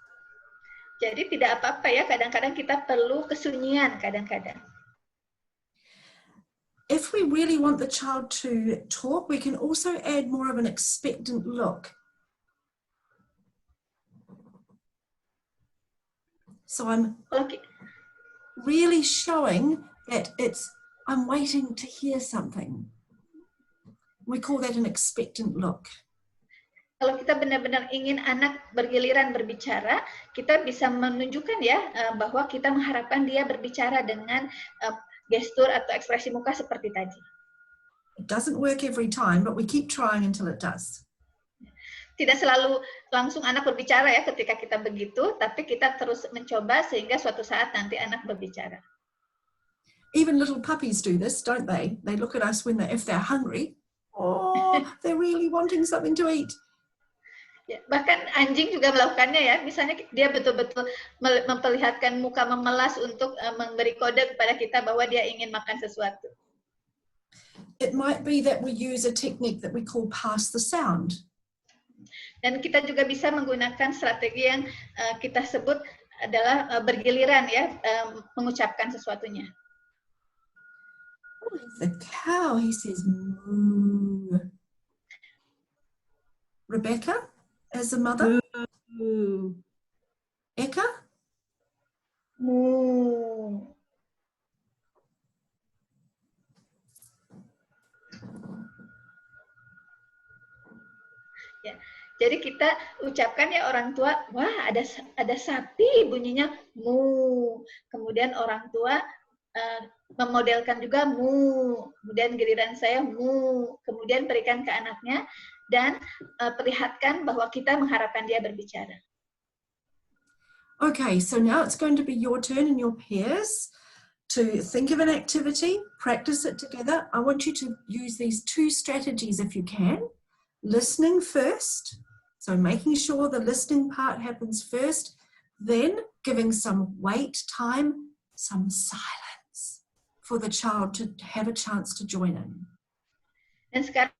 S2: Jadi tidak apa-apa ya, kadang-kadang kita perlu kesunyian kadang-kadang.
S5: If we really want the child to talk, we can also add more of an expectant look. So I'm really showing that I'm waiting to hear something. We call that an expectant look.
S2: Kalau kita benar-benar ingin anak bergiliran berbicara, kita bisa menunjukkan ya bahwa kita mengharapkan dia berbicara dengan gestur atau ekspresi muka seperti tadi.
S5: It doesn't work every time, but we keep trying until it does.
S2: Tidak selalu langsung anak berbicara ya ketika kita begitu, tapi kita terus mencoba sehingga suatu saat nanti anak berbicara.
S5: Even little puppies do this, don't they? They look at us if they're hungry. Oh, they're really wanting something to eat.
S2: Ya, bahkan anjing juga melakukannya ya. Misalnya dia betul-betul memperlihatkan muka memelas untuk memberi kode kepada kita bahwa dia ingin makan sesuatu.
S5: It might be that we use a technique that we call pass the sound.
S2: Dan kita juga bisa menggunakan strategi yang kita sebut adalah bergiliran ya, mengucapkan sesuatunya.
S5: Oh, the cow, he says moo. Rebecca, as a mother?
S1: Moo.
S5: Eka?
S2: Moo. Ya, jadi kita ucapkan ya orang tua, wah ada sapi bunyinya mu. Kemudian orang tua memodelkan juga mu. Kemudian giliran saya mu. Kemudian berikan ke anaknya dan perlihatkan bahwa kita mengharapkan dia berbicara.
S5: Okay, so now it's going to be your turn and your peers to think of an activity, practice it together. I want you to use these two strategies if you can. Listening first, so making sure the listening part happens first, then giving some wait time, some silence for the child to have a chance to join in.
S2: Dan sekarang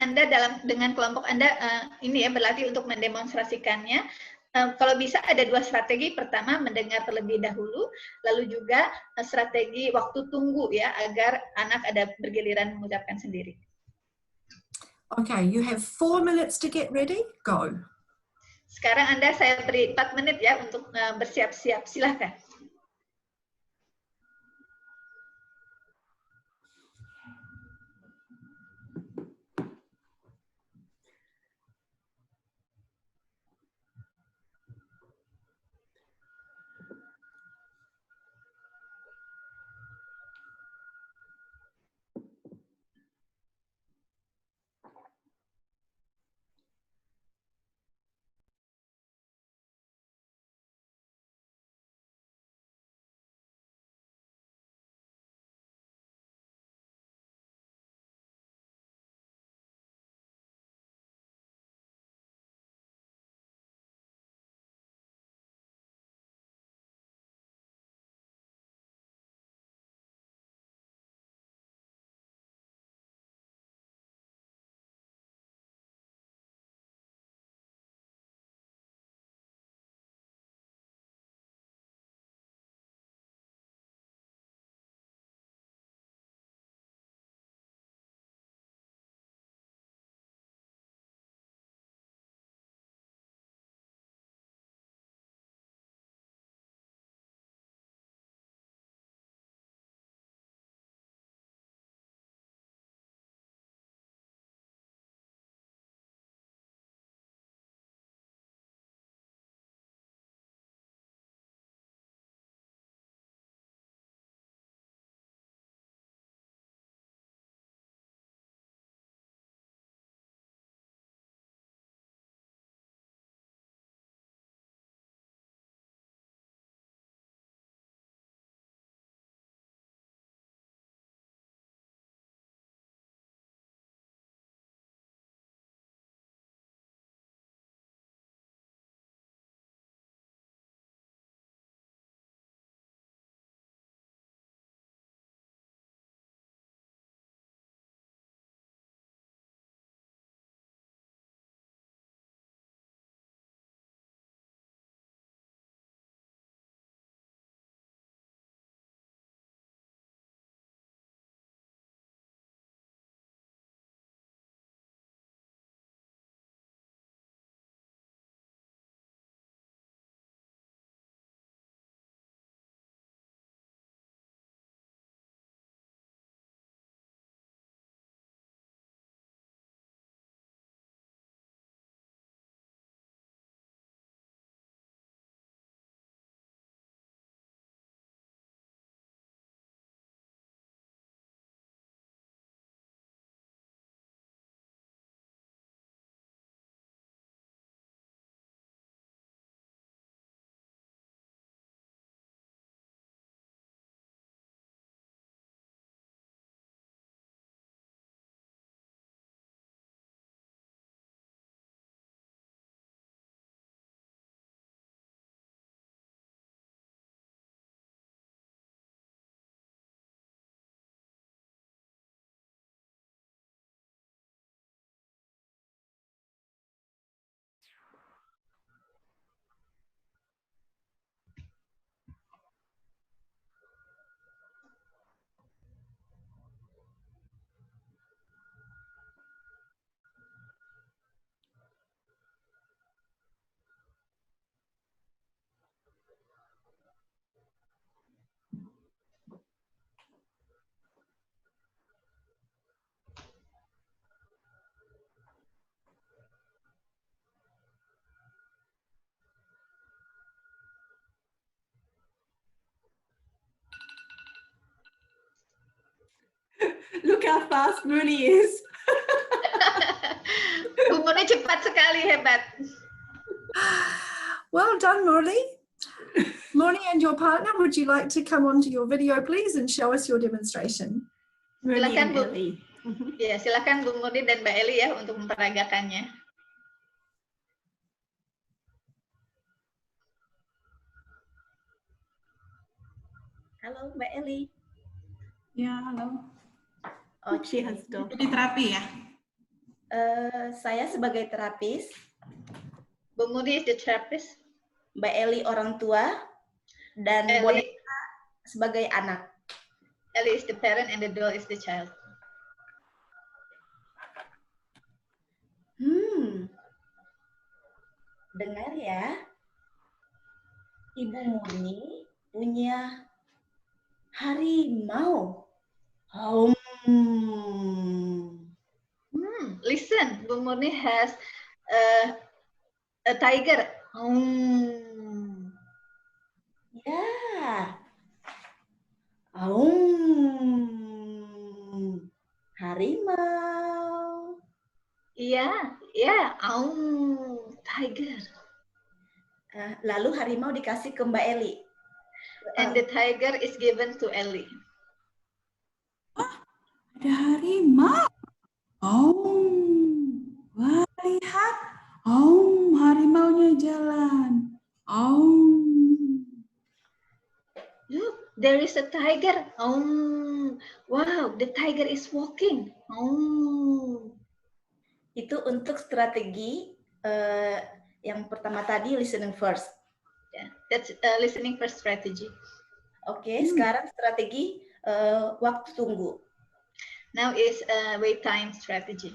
S2: Anda dengan kelompok Anda ini ya berlatih untuk mendemonstrasikannya. Kalau bisa ada dua strategi. Pertama, mendengar terlebih dahulu, lalu juga strategi waktu tunggu ya agar anak ada bergiliran mengucapkan sendiri.
S5: Okay, you have 4 minutes to get ready. Go.
S2: Sekarang saya beri 4 menit ya untuk bersiap-siap. Silahkan.
S1: how fast Murni is.
S2: Bu Murni cepat sekali, hebat.
S5: Well done, Murni. Murni and your partner, would you like to come onto your video, please, and show us your demonstration?
S1: Murni
S2: Silakan
S1: and
S2: Bu.
S1: Ellie.
S2: Ya, silakan Bu Murni dan Mbak Eli ya untuk memperagakannya.
S1: Halo Mbak Eli.
S7: Ya, halo.
S1: Oh, she has dog.
S7: Jadi terapi ya?
S8: Saya sebagai terapis,
S2: Bu Murni is the therapist,
S8: Mbak Eli orang tua, dan
S2: Eli,
S8: boneka sebagai anak.
S2: Eli is the parent and the doll is the child.
S8: Dengar ya, Ibu Murni punya harimau.
S2: Listen, Bu Murni has a tiger.
S8: Ya. Harimau.
S2: Iya, tiger.
S8: Lalu harimau dikasih ke Mbak Eli.
S2: And the tiger is given to Ellie.
S7: Ada harimau. Wah, lihat. Harimaunya jalan.
S2: Look, there is a tiger. Wow, the tiger is walking.
S8: Itu untuk strategi yang pertama tadi, listening first.
S2: Yeah, that's listening first strategy.
S8: Oke, sekarang strategi waktu tunggu.
S2: Now is wait time strategy.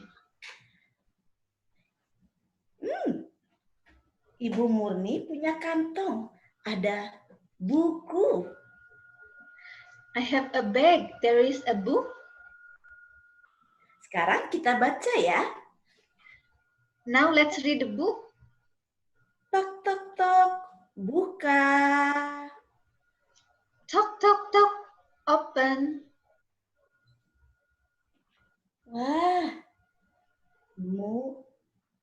S8: Ibu Murni punya kantong, ada buku.
S2: I have a bag. There is a book.
S8: Sekarang kita baca ya.
S2: Now let's read the book.
S8: Tok tok tok, buka.
S2: Tok tok tok, open.
S8: Wah,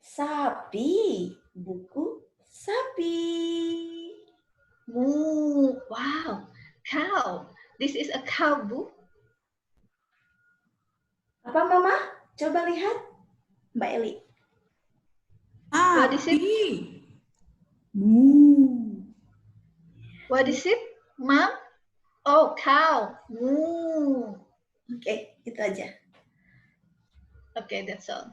S8: sapi, buku sapi.
S2: Wow, cow. This is a cow book.
S8: Apa Mama? Coba lihat, Mbak Eli.
S2: What is it? What is it, Mom? Oh, cow.
S8: Oke, itu aja.
S2: Okay, that's all.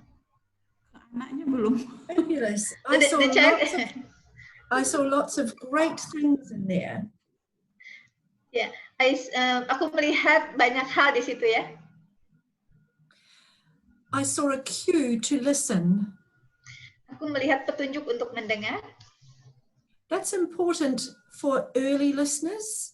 S7: Anaknya belum.
S5: Fabulous. I saw lots of great things in there.
S2: Ya, aku melihat banyak hal di situ ya.
S5: I saw a cue to listen.
S2: Aku melihat petunjuk untuk mendengar.
S5: That's important for early listeners.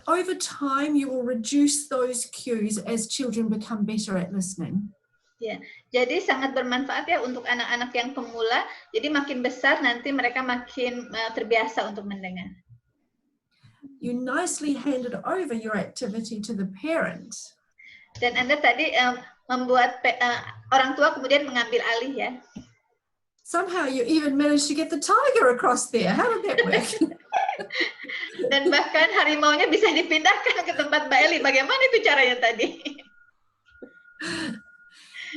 S5: Over time, you will reduce those cues as children become better at listening.
S2: Ya, jadi sangat bermanfaat ya untuk anak-anak yang pemula. Jadi makin besar nanti mereka makin terbiasa untuk mendengar.
S5: You nicely handed over your activity to the parent.
S2: Dan Anda tadi membuat orang tua kemudian mengambil alih ya.
S5: Somehow you even managed to get the tiger across there. How did that work?
S2: Dan bahkan harimaunya bisa dipindahkan ke tempat Mbak Eli. Bagaimana itu caranya tadi?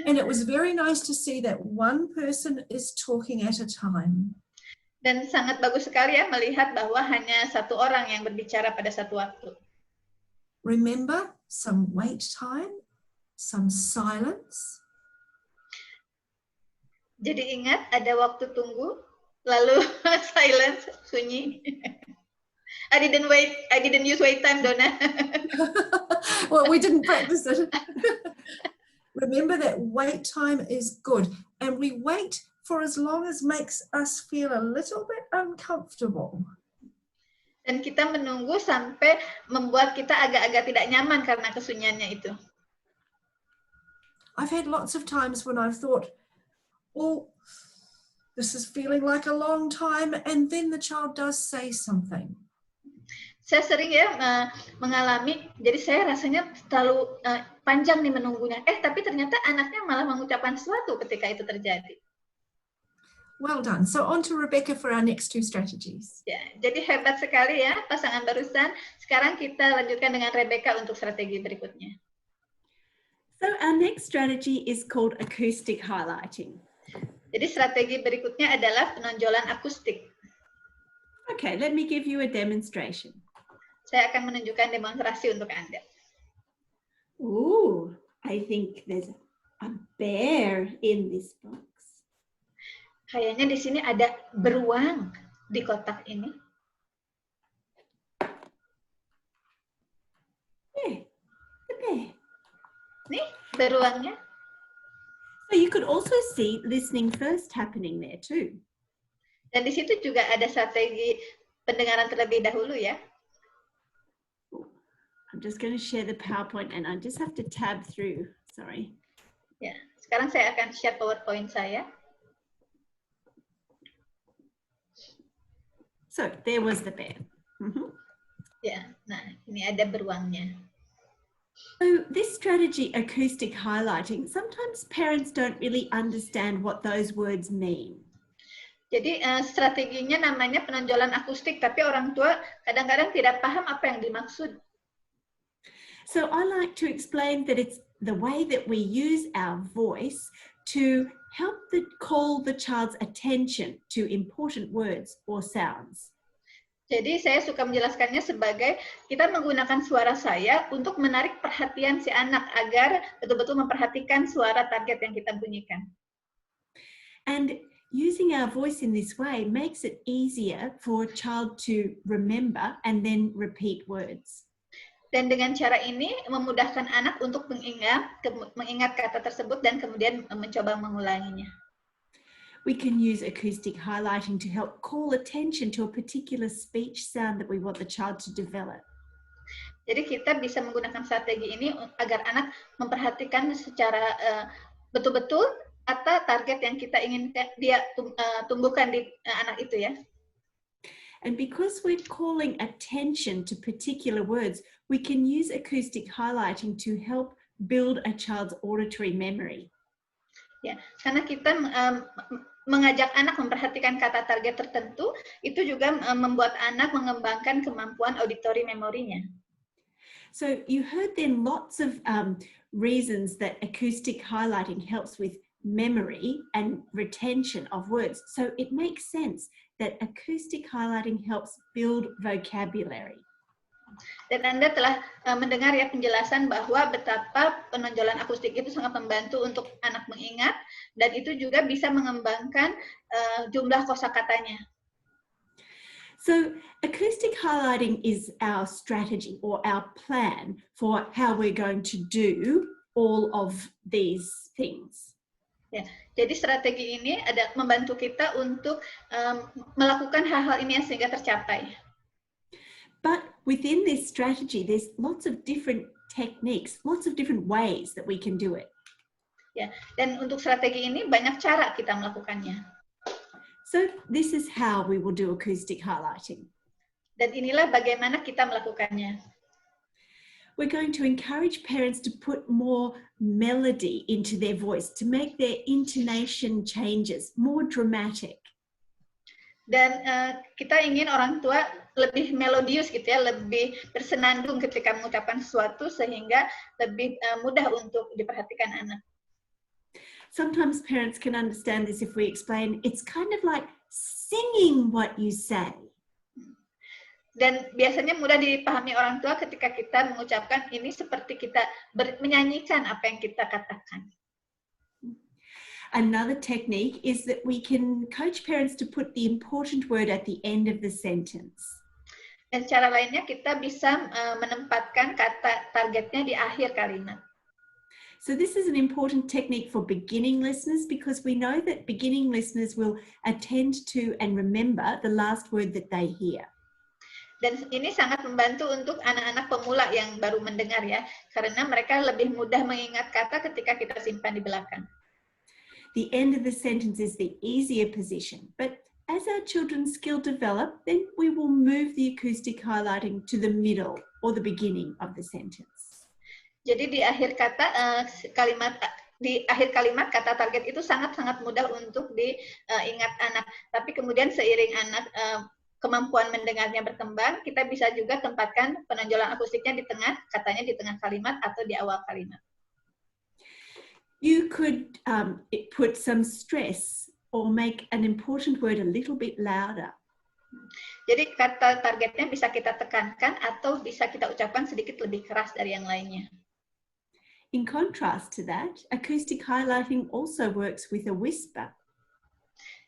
S5: And it was very nice to see that one person is talking at a time.
S2: Dan sangat bagus sekali ya melihat bahwa hanya satu orang yang berbicara pada satu waktu.
S5: Remember, some wait time, some silence.
S2: Jadi ingat ada waktu tunggu, lalu silence, sunyi. I didn't use wait time, Donna.
S5: Well, we didn't practice it. Remember that wait time is good, and we wait for as long as makes us feel a little bit uncomfortable.
S2: Dan kita menunggu sampai membuat kita agak-agak tidak nyaman karena kesunyiannya itu.
S5: I've had lots of times when I've thought, oh, this is feeling like a long time, and then the child does say something.
S2: Saya sering ya mengalami, jadi saya rasanya terlalu panjang nih menunggunya. Tapi ternyata anaknya malah mengucapkan sesuatu ketika itu terjadi.
S5: Well done. So on to Rebecca for our next two strategies.
S2: Ya, jadi hebat sekali ya pasangan barusan. Sekarang kita lanjutkan dengan Rebecca untuk strategi berikutnya.
S1: So our next strategy is called acoustic highlighting.
S2: Jadi strategi berikutnya adalah penonjolan akustik.
S1: Okay, let me give you a demonstration.
S2: Saya akan menunjukkan demonstrasi untuk Anda.
S1: Ooh, I think there's a bear in this box.
S2: Kayaknya di sini ada beruang di kotak ini.
S1: The bear.
S2: Nih, beruangnya.
S1: So you could also see listening first happening there too.
S2: Dan di situ juga ada strategi pendengaran terlebih dahulu ya.
S1: I'm just going to share the PowerPoint and I just have to tab through. Sorry.
S2: Ya, sekarang saya akan share PowerPoint saya.
S1: So there was the bear.
S2: Ya, nah ini ada beruangnya.
S1: So this strategy, acoustic highlighting, sometimes parents don't really understand what those words mean.
S2: Jadi strateginya namanya penonjolan akustik, tapi orang tua kadang-kadang tidak paham apa yang dimaksud.
S1: So I like to explain that it's the way that we use our voice to help call the child's attention to important words or sounds.
S2: Jadi saya suka menjelaskannya sebagai kita menggunakan suara saya untuk menarik perhatian si anak agar betul-betul memperhatikan suara target yang kita bunyikan.
S1: And using our voice in this way makes it easier for a child to remember and then repeat words.
S2: Dan dengan cara ini memudahkan anak untuk mengingat kata tersebut dan kemudian mencoba mengulanginya.
S1: We can use acoustic highlighting to help call attention to a particular speech sound that we want the child to develop.
S2: Jadi kita bisa menggunakan strategi ini agar anak memperhatikan secara betul-betul atau target yang kita ingin dia tumbuhkan di anak itu ya.
S1: And because we're calling attention to particular words, we can use acoustic highlighting to help build a child's auditory memory.
S2: Ya, karena kita mengajak anak memperhatikan kata target tertentu, itu juga membuat anak mengembangkan kemampuan auditori memorinya.
S1: So you heard then lots of reasons that acoustic highlighting helps with memory and retention of words. So it makes sense that acoustic highlighting helps build vocabulary.
S2: Dan Anda telah mendengar ya penjelasan bahwa betapa penonjolan akustik itu sangat membantu untuk anak mengingat dan itu juga bisa mengembangkan jumlah kosakatanya.
S1: So acoustic highlighting is our strategy or our plan for how we're going to do all of these things.
S2: Ya, jadi strategi ini ada membantu kita untuk melakukan hal-hal ini sehingga tercapai.
S1: But within this strategy, there's lots of different techniques, lots of different ways that we can do it.
S2: Ya, dan untuk strategi ini banyak cara kita melakukannya.
S1: So this is how we will do acoustic highlighting.
S2: Dan inilah bagaimana kita melakukannya.
S1: We're going to encourage parents to put more melody into their voice, to make their intonation changes more dramatic.
S2: Dan kita ingin orang tua lebih melodius gitu ya, lebih bersenandung ketika mengucapkan sesuatu sehingga lebih mudah untuk diperhatikan anak.
S1: Sometimes parents can understand this if we explain it's kind of like singing what you say.
S2: Dan biasanya mudah dipahami orang tua ketika kita mengucapkan ini seperti kita menyanyikan apa yang kita katakan.
S1: Another technique is that we can coach parents to put the important word at the end of the sentence.
S2: Dan cara lainnya kita bisa menempatkan kata targetnya di akhir kalimat.
S1: So this is an important technique for beginning listeners because we know that beginning listeners will attend to and remember the last word that they hear.
S2: Dan ini sangat membantu untuk anak-anak pemula yang baru mendengar ya, karena mereka lebih mudah mengingat kata ketika kita simpan di belakang.
S1: The end of the sentence is the easier position, but as our children's skill develop, then we will move the acoustic highlighting to the middle or the beginning of the sentence.
S2: Jadi di akhir kalimat kata target itu sangat-sangat mudah untuk diingat anak. Tapi kemudian seiring anak kemampuan mendengarnya berkembang, kita bisa juga tempatkan penonjolan akustiknya di tengah, katanya di tengah kalimat atau di awal kalimat.
S1: You could put some stress or make an important word a little bit louder.
S2: Jadi kata targetnya bisa kita tekankan atau bisa kita ucapkan sedikit lebih keras dari yang lainnya.
S1: In contrast to that, acoustic highlighting also works with a whisper.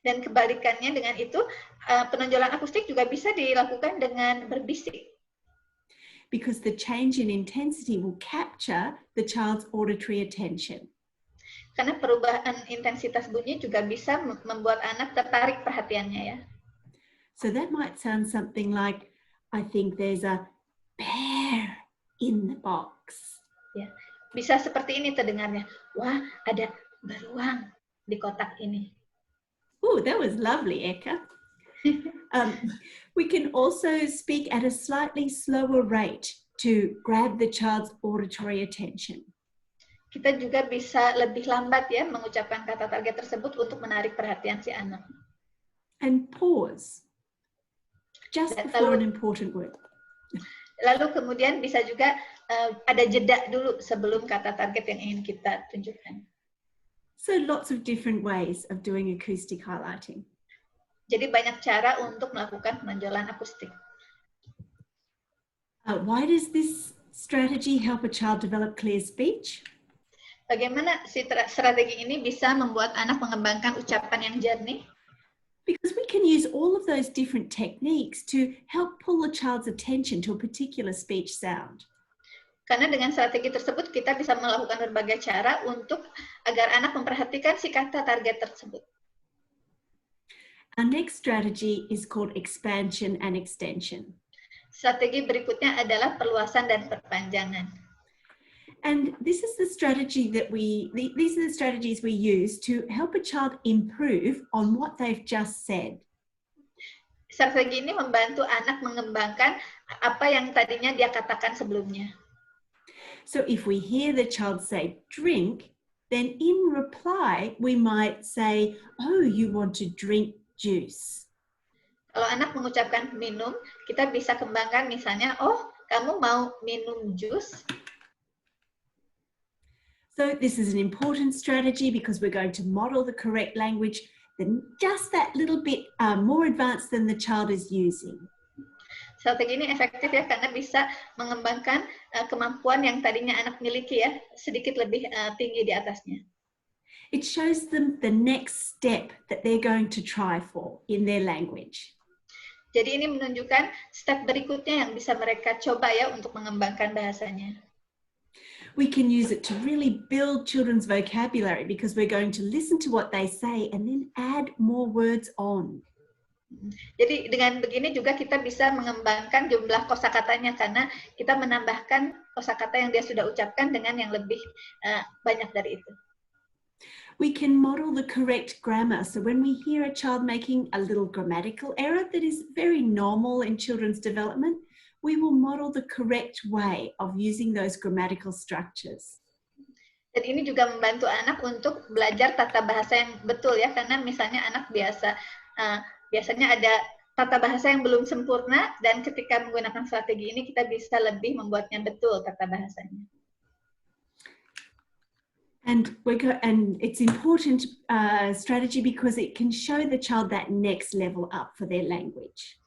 S2: Dan kebalikannya dengan itu, penonjolan akustik juga bisa dilakukan dengan berbisik.
S1: Because the change in intensity will capture the child's auditory attention.
S2: Karena perubahan intensitas bunyi juga bisa membuat anak tertarik perhatiannya ya.
S1: So that might sound something like, I think there's a bear in the box.
S2: Ya, bisa seperti ini terdengarnya. Wah, ada beruang di kotak ini.
S1: Oh, that was lovely, Eka. We can also speak at a slightly slower rate to grab the child's auditory attention.
S2: Kita juga bisa lebih lambat ya mengucapkan kata target tersebut untuk menarik perhatian si anak.
S1: And pause. Just before an important word.
S2: Lalu kemudian bisa juga ada jeda dulu sebelum kata target yang ingin kita tunjukkan.
S1: So lots of different ways of doing acoustic highlighting.
S2: Jadi banyak cara untuk melakukan penonjolan akustik.
S1: Why does this strategy help a child develop clear speech?
S2: Bagaimana strategi ini bisa membuat anak mengembangkan ucapan yang jernih?
S1: Because we can use all of those different techniques to help pull a child's attention to a particular speech sound.
S2: Karena dengan strategi tersebut kita bisa melakukan berbagai cara untuk agar anak memperhatikan si kata target tersebut.
S1: Our next strategy is called expansion and extension.
S2: Strategi berikutnya adalah perluasan dan perpanjangan.
S1: And this is the strategy that these are the strategies we use to help a child improve on what they've just said.
S2: Strategi ini membantu anak mengembangkan apa yang tadinya dia katakan sebelumnya.
S1: So if we hear the child say drink, then in reply we might say, oh, you want to drink juice.
S2: Kalau anak mengucapkan minum, kita bisa kembangkan misalnya, oh, kamu mau minum jus?
S1: So this is an important strategy because we're going to model the correct language, then just that little bit more advanced than the child is using.
S2: Strategi ini efektif ya karena bisa mengembangkan kemampuan yang tadinya anak miliki ya sedikit lebih tinggi di atasnya.
S1: It shows them the next step that they're going to try for in their language.
S2: Jadi ini menunjukkan step berikutnya yang bisa mereka coba ya untuk mengembangkan bahasanya.
S1: We can use it to really build children's vocabulary because we're going to listen to what they say and then add more words on.
S2: Jadi dengan begini juga kita bisa mengembangkan jumlah kosakatanya karena kita menambahkan kosakata yang dia sudah ucapkan dengan yang lebih banyak dari itu.
S1: We can model the correct grammar. So when we hear a child making a little grammatical error that is very normal in children's development, we will model the correct way of using those grammatical structures.
S2: Dan ini juga membantu anak untuk belajar tata bahasa yang betul ya karena misalnya anak biasanya ada tata bahasa yang belum sempurna dan ketika menggunakan strategi ini kita bisa lebih membuatnya betul tata bahasanya.
S1: And it's important strategy because it can show the child that next level up for their language.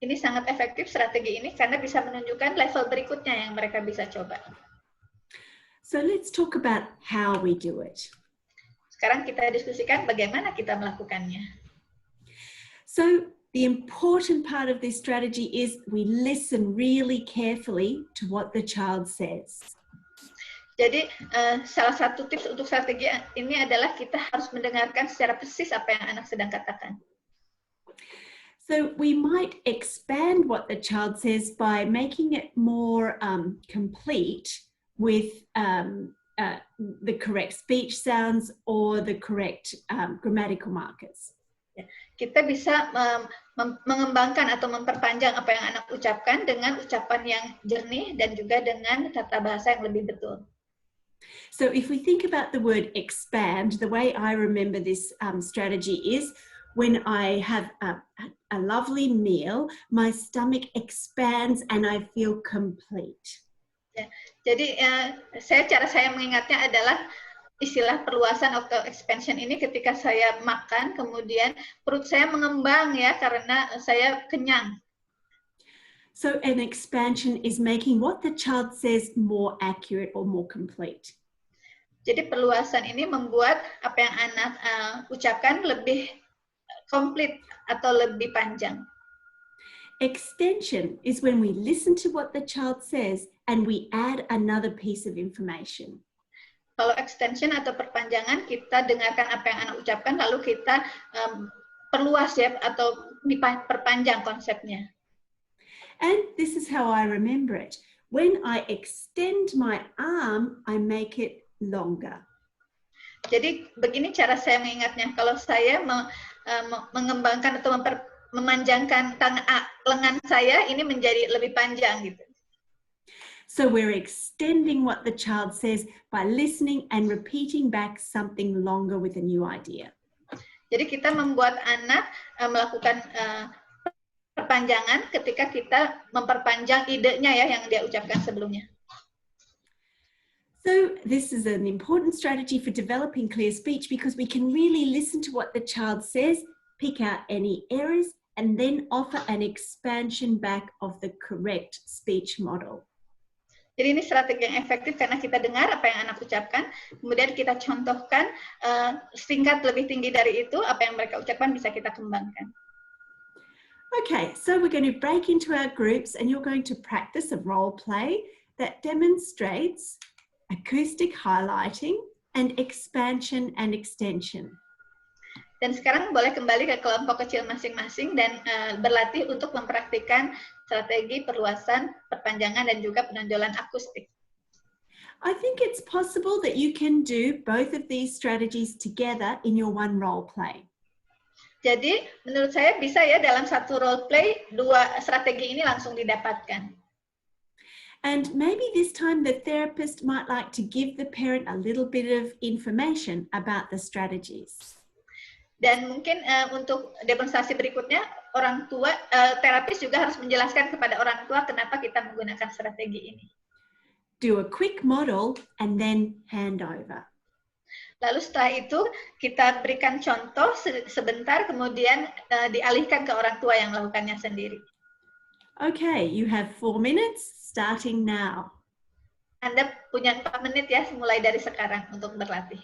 S2: Ini sangat efektif strategi ini karena bisa menunjukkan level berikutnya yang mereka bisa coba.
S1: So let's talk about how we do it.
S2: Sekarang kita diskusikan bagaimana kita melakukannya.
S1: So the important part of this strategy is we listen really carefully to what the child says.
S2: Jadi salah satu tips untuk strategi ini adalah kita harus mendengarkan secara persis apa yang anak sedang katakan.
S1: So we might expand what the child says by making it more complete with the correct speech sounds or the correct grammatical markers.
S2: Kita bisa mengembangkan atau memperpanjang apa yang anak ucapkan dengan ucapan yang jernih dan juga dengan tata bahasa yang lebih betul.
S1: So if we think about the word expand, the way I remember this strategy is when I have a lovely meal, my stomach expands and I feel complete.
S2: Ya, jadi cara saya mengingatnya adalah istilah perluasan atau expansion ini ketika saya makan, kemudian perut saya mengembang ya karena saya kenyang.
S1: So an expansion is making what the child says more accurate or more complete.
S2: Jadi perluasan ini membuat apa yang anak ucapkan lebih komplit atau lebih panjang.
S1: Extension is when we listen to what the child says and we add another piece of information.
S2: Kalau extension atau perpanjangan, kita dengarkan apa yang anak ucapkan, lalu kita perluas ya atau diperpanjang konsepnya.
S1: And this is how I remember it. When I extend my arm, I make it longer.
S2: Jadi begini cara saya mengingatnya. Kalau saya mengembangkan atau memanjangkan lengan saya, ini menjadi lebih panjang gitu.
S1: So we're extending what the child says by listening and repeating back something longer with a new idea.
S2: Jadi kita membuat anak melakukan perpanjangan ketika kita memperpanjang idenya ya yang dia ucapkan sebelumnya.
S1: So this is an important strategy for developing clear speech because we can really listen to what the child says, pick out any errors, and then offer an expansion back of the correct speech model.
S2: Jadi ini strategi yang efektif karena kita dengar apa yang anak ucapkan, kemudian kita contohkan singkat lebih tinggi dari itu, apa yang mereka ucapkan bisa kita kembangkan.
S1: Okay, so we're going to break into our groups and you're going to practice a role play that demonstrates acoustic highlighting and expansion and extension.
S2: Dan sekarang boleh kembali ke kelompok kecil masing-masing dan berlatih untuk mempraktikkan strategi perluasan, perpanjangan, dan juga penonjolan akustik.
S1: I think it's possible that you can do both of these strategies together in your one role play.
S2: Jadi menurut saya bisa ya dalam satu role play, dua strategi ini langsung didapatkan.
S1: And maybe this time the therapist might like to give the parent a little bit of information about the strategies.
S2: Dan mungkin untuk demonstrasi berikutnya, orang tua, terapis juga harus menjelaskan kepada orang tua kenapa kita menggunakan strategi ini.
S1: Do a quick model and then hand over.
S2: Lalu setelah itu kita berikan contoh sebentar, kemudian dialihkan ke orang tua yang melakukannya sendiri.
S1: Okay, you have 4 minutes starting now.
S2: Anda punya 4 menit ya, mulai dari sekarang untuk berlatih.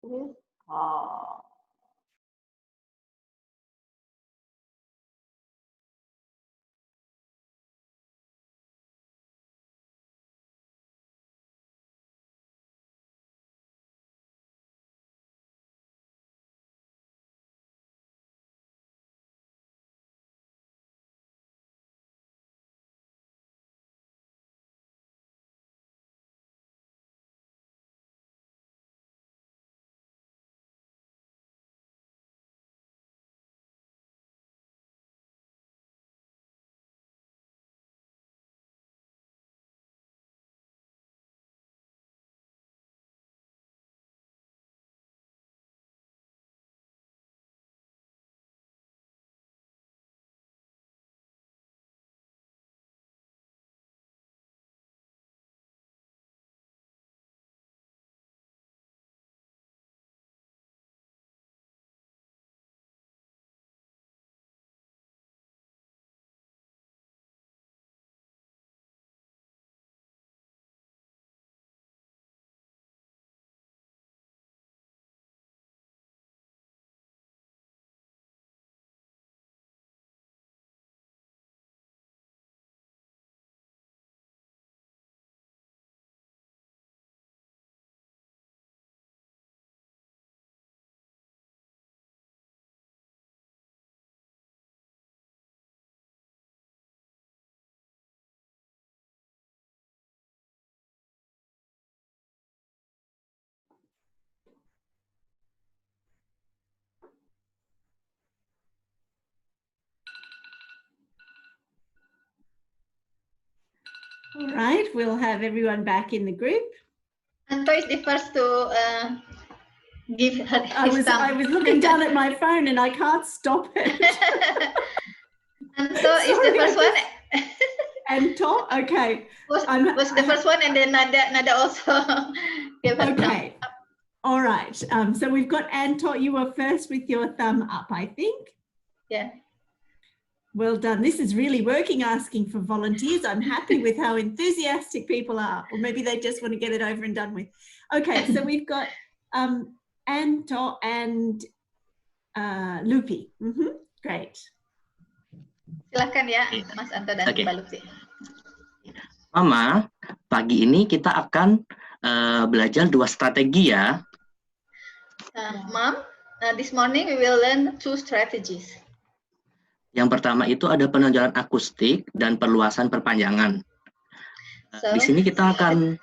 S1: with paw. All right, we'll have everyone back in the group.
S2: Anto is the first to give her
S1: I was looking down at my phone and I can't stop it.
S2: Anto is the first one.
S1: Anto, okay.
S2: Was the first one, and then Nada also gave her
S1: okay. All right. So we've got Anto. You were first with your thumb up, I think.
S2: Yeah.
S1: Well done. This is really working, asking for volunteers. I'm happy with how enthusiastic people are, or maybe they just want to get it over and done with. Okay, so we've got Anto and Lupi. Great.
S2: Silakan ya, Mas Anto dan Mbak Lupi.
S9: Mama, pagi ini kita akan belajar 2 strategi ya.
S2: Mom, this morning we will learn 2 strategies.
S9: Yang pertama itu ada penonjolan akustik dan perluasan perpanjangan.
S2: So,
S9: di sini kita akan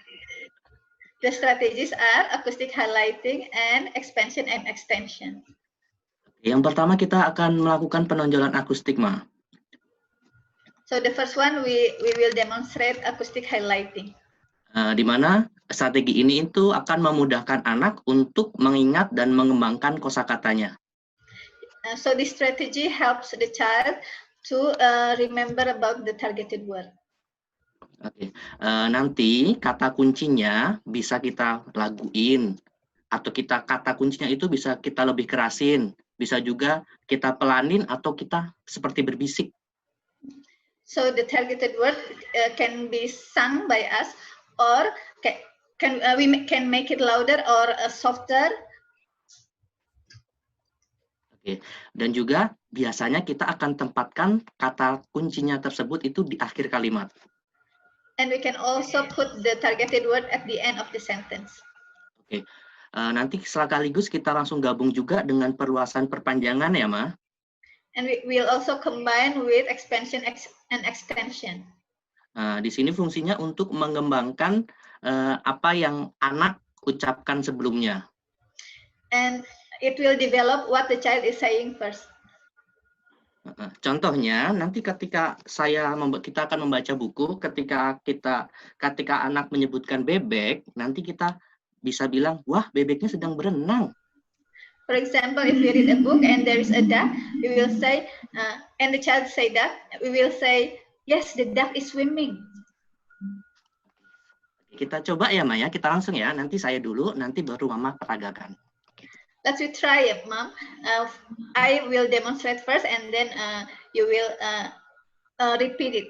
S2: the strategies are acoustic highlighting and expansion and extension.
S9: Yang pertama kita akan melakukan penonjolan akustik, Ma.
S2: So the first one we will demonstrate acoustic highlighting.
S9: Di mana strategi ini itu akan memudahkan anak untuk mengingat dan mengembangkan kosakatanya.
S2: So this strategy helps the child to remember about the targeted word.
S9: Oke, nanti kata kuncinya bisa kita laguin, atau kata kuncinya itu bisa kita lebih kerasin, bisa juga kita pelanin atau kita seperti berbisik.
S2: So the targeted word can be sung by us, or we can make it louder or softer.
S9: Oke, dan juga biasanya kita akan tempatkan kata kuncinya tersebut itu di akhir kalimat.
S2: And we can also put the targeted word at the end of the sentence.
S9: Oke, nanti sekaligus kita langsung gabung juga dengan perluasan perpanjangan ya, Ma.
S2: And we will also combine with expansion and extension.
S9: Di sini fungsinya untuk mengembangkan apa yang anak ucapkan sebelumnya.
S2: And it will develop what the child is saying first.
S9: Contohnya nanti ketika kita akan membaca buku, ketika anak menyebutkan bebek, nanti kita bisa bilang, wah bebeknya sedang berenang.
S2: For example, if we read a book and there is a duck, we will say, and the child say duck, we will say, yes, the duck is swimming.
S9: Kita coba ya, Maya, kita langsung ya. Nanti saya dulu, nanti baru Mama peragakan.
S2: Let's try it, Mom. I will demonstrate first, and then you will repeat it.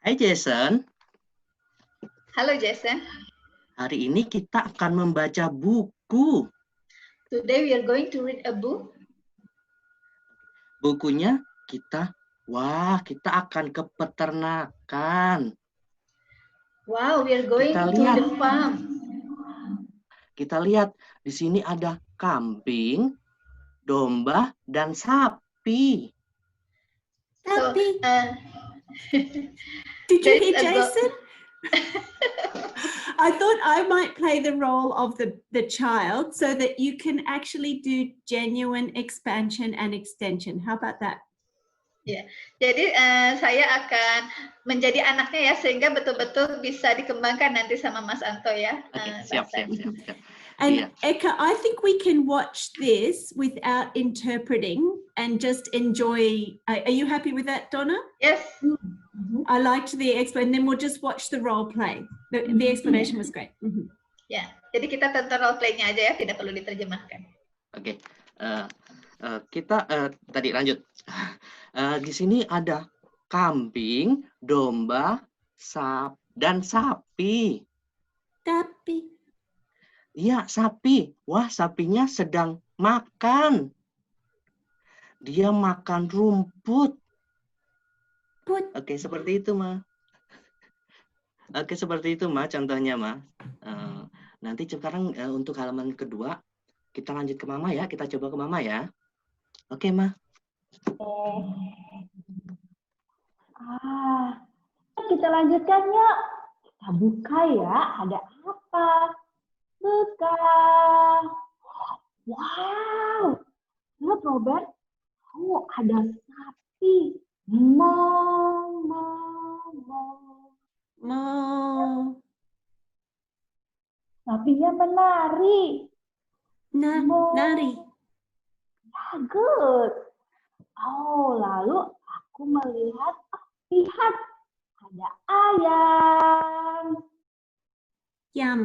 S9: Hai Jason.
S2: Halo Jason.
S9: Hari ini kita akan membaca buku.
S2: Today we are going to read a book.
S9: Bukunya kita akan ke peternakan.
S2: Wow, we are going
S9: Kita
S2: to
S9: lihat.
S2: the farm.
S9: Kita lihat di sini ada kambing, domba, dan sapi.
S2: So,
S1: Sapi. Did you hear Jason? I thought I might play the role of the child so that you can actually do genuine expansion and extension. How about that?
S2: Ya, jadi saya akan menjadi anaknya ya, sehingga betul-betul bisa dikembangkan nanti sama Mas Anto ya.
S9: Siap.
S1: And Eka, I think we can watch this without interpreting and just enjoy. Are you happy with that, Donna?
S2: Yes.
S1: I liked the explanation. Then we'll just watch the role play. The explanation was great.
S2: Ya, jadi kita tonton role play-nya aja ya, tidak perlu diterjemahkan.
S9: Oke. Kita tadi lanjut. Di sini ada kambing, domba, dan sapi.
S1: Sapi.
S9: Iya, sapi. Wah, sapinya sedang makan. Dia makan rumput. Oke, seperti itu, Ma. Oke, seperti itu, Ma, contohnya, Ma. Nanti sekarang untuk halaman kedua, kita lanjut ke Mama ya. Kita coba ke Mama ya. Oke, Ma.
S10: Kita lanjutkan yuk. Kita buka ya, ada apa? Buka. Wow. Lihat Robert. Oh, ada sapi. Sapinya menari.
S1: Nari.
S10: Ya, good. Oh, lalu aku melihat, lihat, ada ayam.
S1: Yum.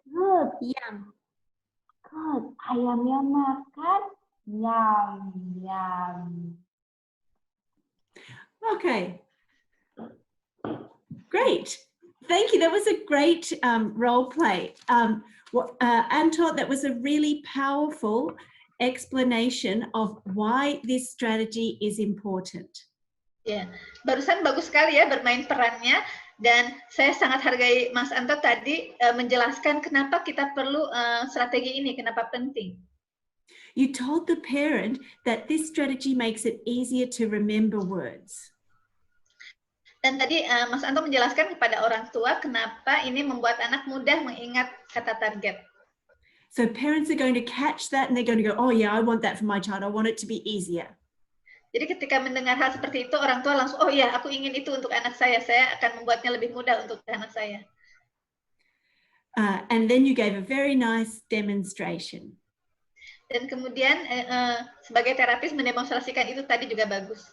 S10: Good.
S1: Yum.
S10: Good. Ayamnya makan. Yum, yum.
S1: Okay. Great. Thank you. That was a great role play. Anton, that was a really powerful explanation of why this strategy is important.
S2: Ya, barusan bagus sekali ya bermain perannya, dan saya sangat hargai Mas Anto tadi menjelaskan kenapa kita perlu strategi ini, kenapa penting.
S1: You told the parent that this strategy makes it easier to remember words.
S2: Dan tadi Mas Anto menjelaskan kepada orang tua kenapa ini membuat anak mudah mengingat kata target.
S1: So parents are going to catch that and they're going to go, oh yeah, I want that for my child. I want it to be easier.
S2: Jadi ketika mendengar hal seperti itu, orang tua langsung, oh iya, aku ingin itu untuk anak saya akan membuatnya lebih mudah untuk anak saya.
S1: And then you gave a very nice demonstration.
S2: Dan kemudian sebagai terapis mendemonstrasikan itu tadi juga bagus.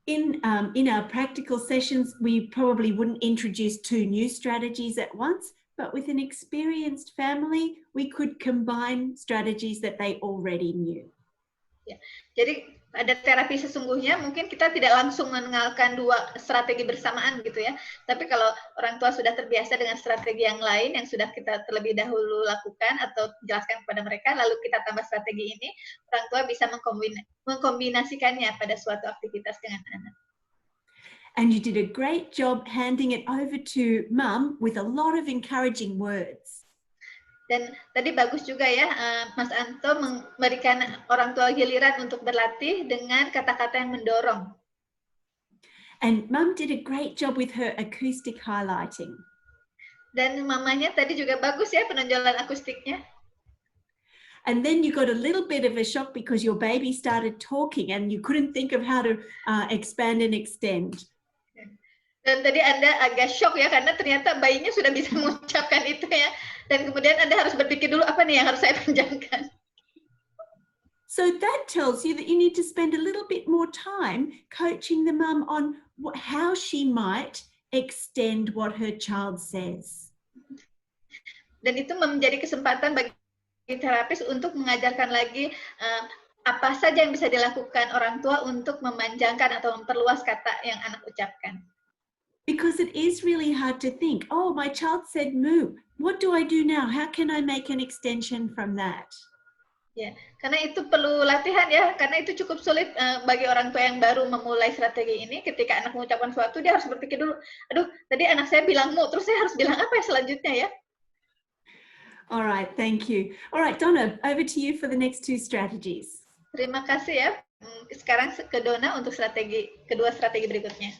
S1: In our practical sessions, we probably wouldn't introduce 2 new strategies at once, but with an experienced family, we could combine strategies that they already knew.
S2: Ya, jadi pada terapi sesungguhnya mungkin kita tidak langsung mengenalkan 2 strategi bersamaan gitu ya. Tapi kalau orang tua sudah terbiasa dengan strategi yang lain yang sudah kita terlebih dahulu lakukan atau jelaskan kepada mereka, lalu kita tambah strategi ini, orang tua bisa mengkombinasikannya pada suatu aktivitas dengan anak.
S1: And you did a great job handing it over to Mum with a lot of encouraging words.
S2: Dan tadi bagus juga ya, Mas Anto memberikan orang tua giliran untuk berlatih dengan kata-kata yang mendorong.
S1: And Mum did a great job with her acoustic highlighting.
S2: Dan mamanya tadi juga bagus ya penonjolan akustiknya.
S1: And then you got a little bit of a shock because your baby started talking and you couldn't think of how to expand and extend.
S2: Dan tadi Anda agak shock ya, karena ternyata bayinya sudah bisa mengucapkan itu ya. Dan kemudian Anda harus berpikir dulu, apa nih yang harus saya panjangkan.
S1: So that tells you that you need to spend a little bit more time coaching the mum on how she might extend what her child says.
S2: Dan itu menjadi kesempatan bagi terapis untuk mengajarkan lagi apa saja yang bisa dilakukan orang tua untuk memanjangkan atau memperluas kata yang anak ucapkan.
S1: Because it is really hard to think, oh, my child said moo. What do I do now? How can I make an extension from that?
S2: Ya, karena itu perlu latihan ya, karena itu cukup sulit bagi orang tua yang baru memulai strategi ini. Ketika anak mengucapkan sesuatu, dia harus berpikir dulu, aduh, tadi anak saya bilang mu, terus saya harus bilang apa ya selanjutnya ya?
S1: All right, thank you. All right, Donna, over to you for the next two strategies.
S2: Terima kasih ya. Sekarang ke Donna untuk kedua strategi berikutnya.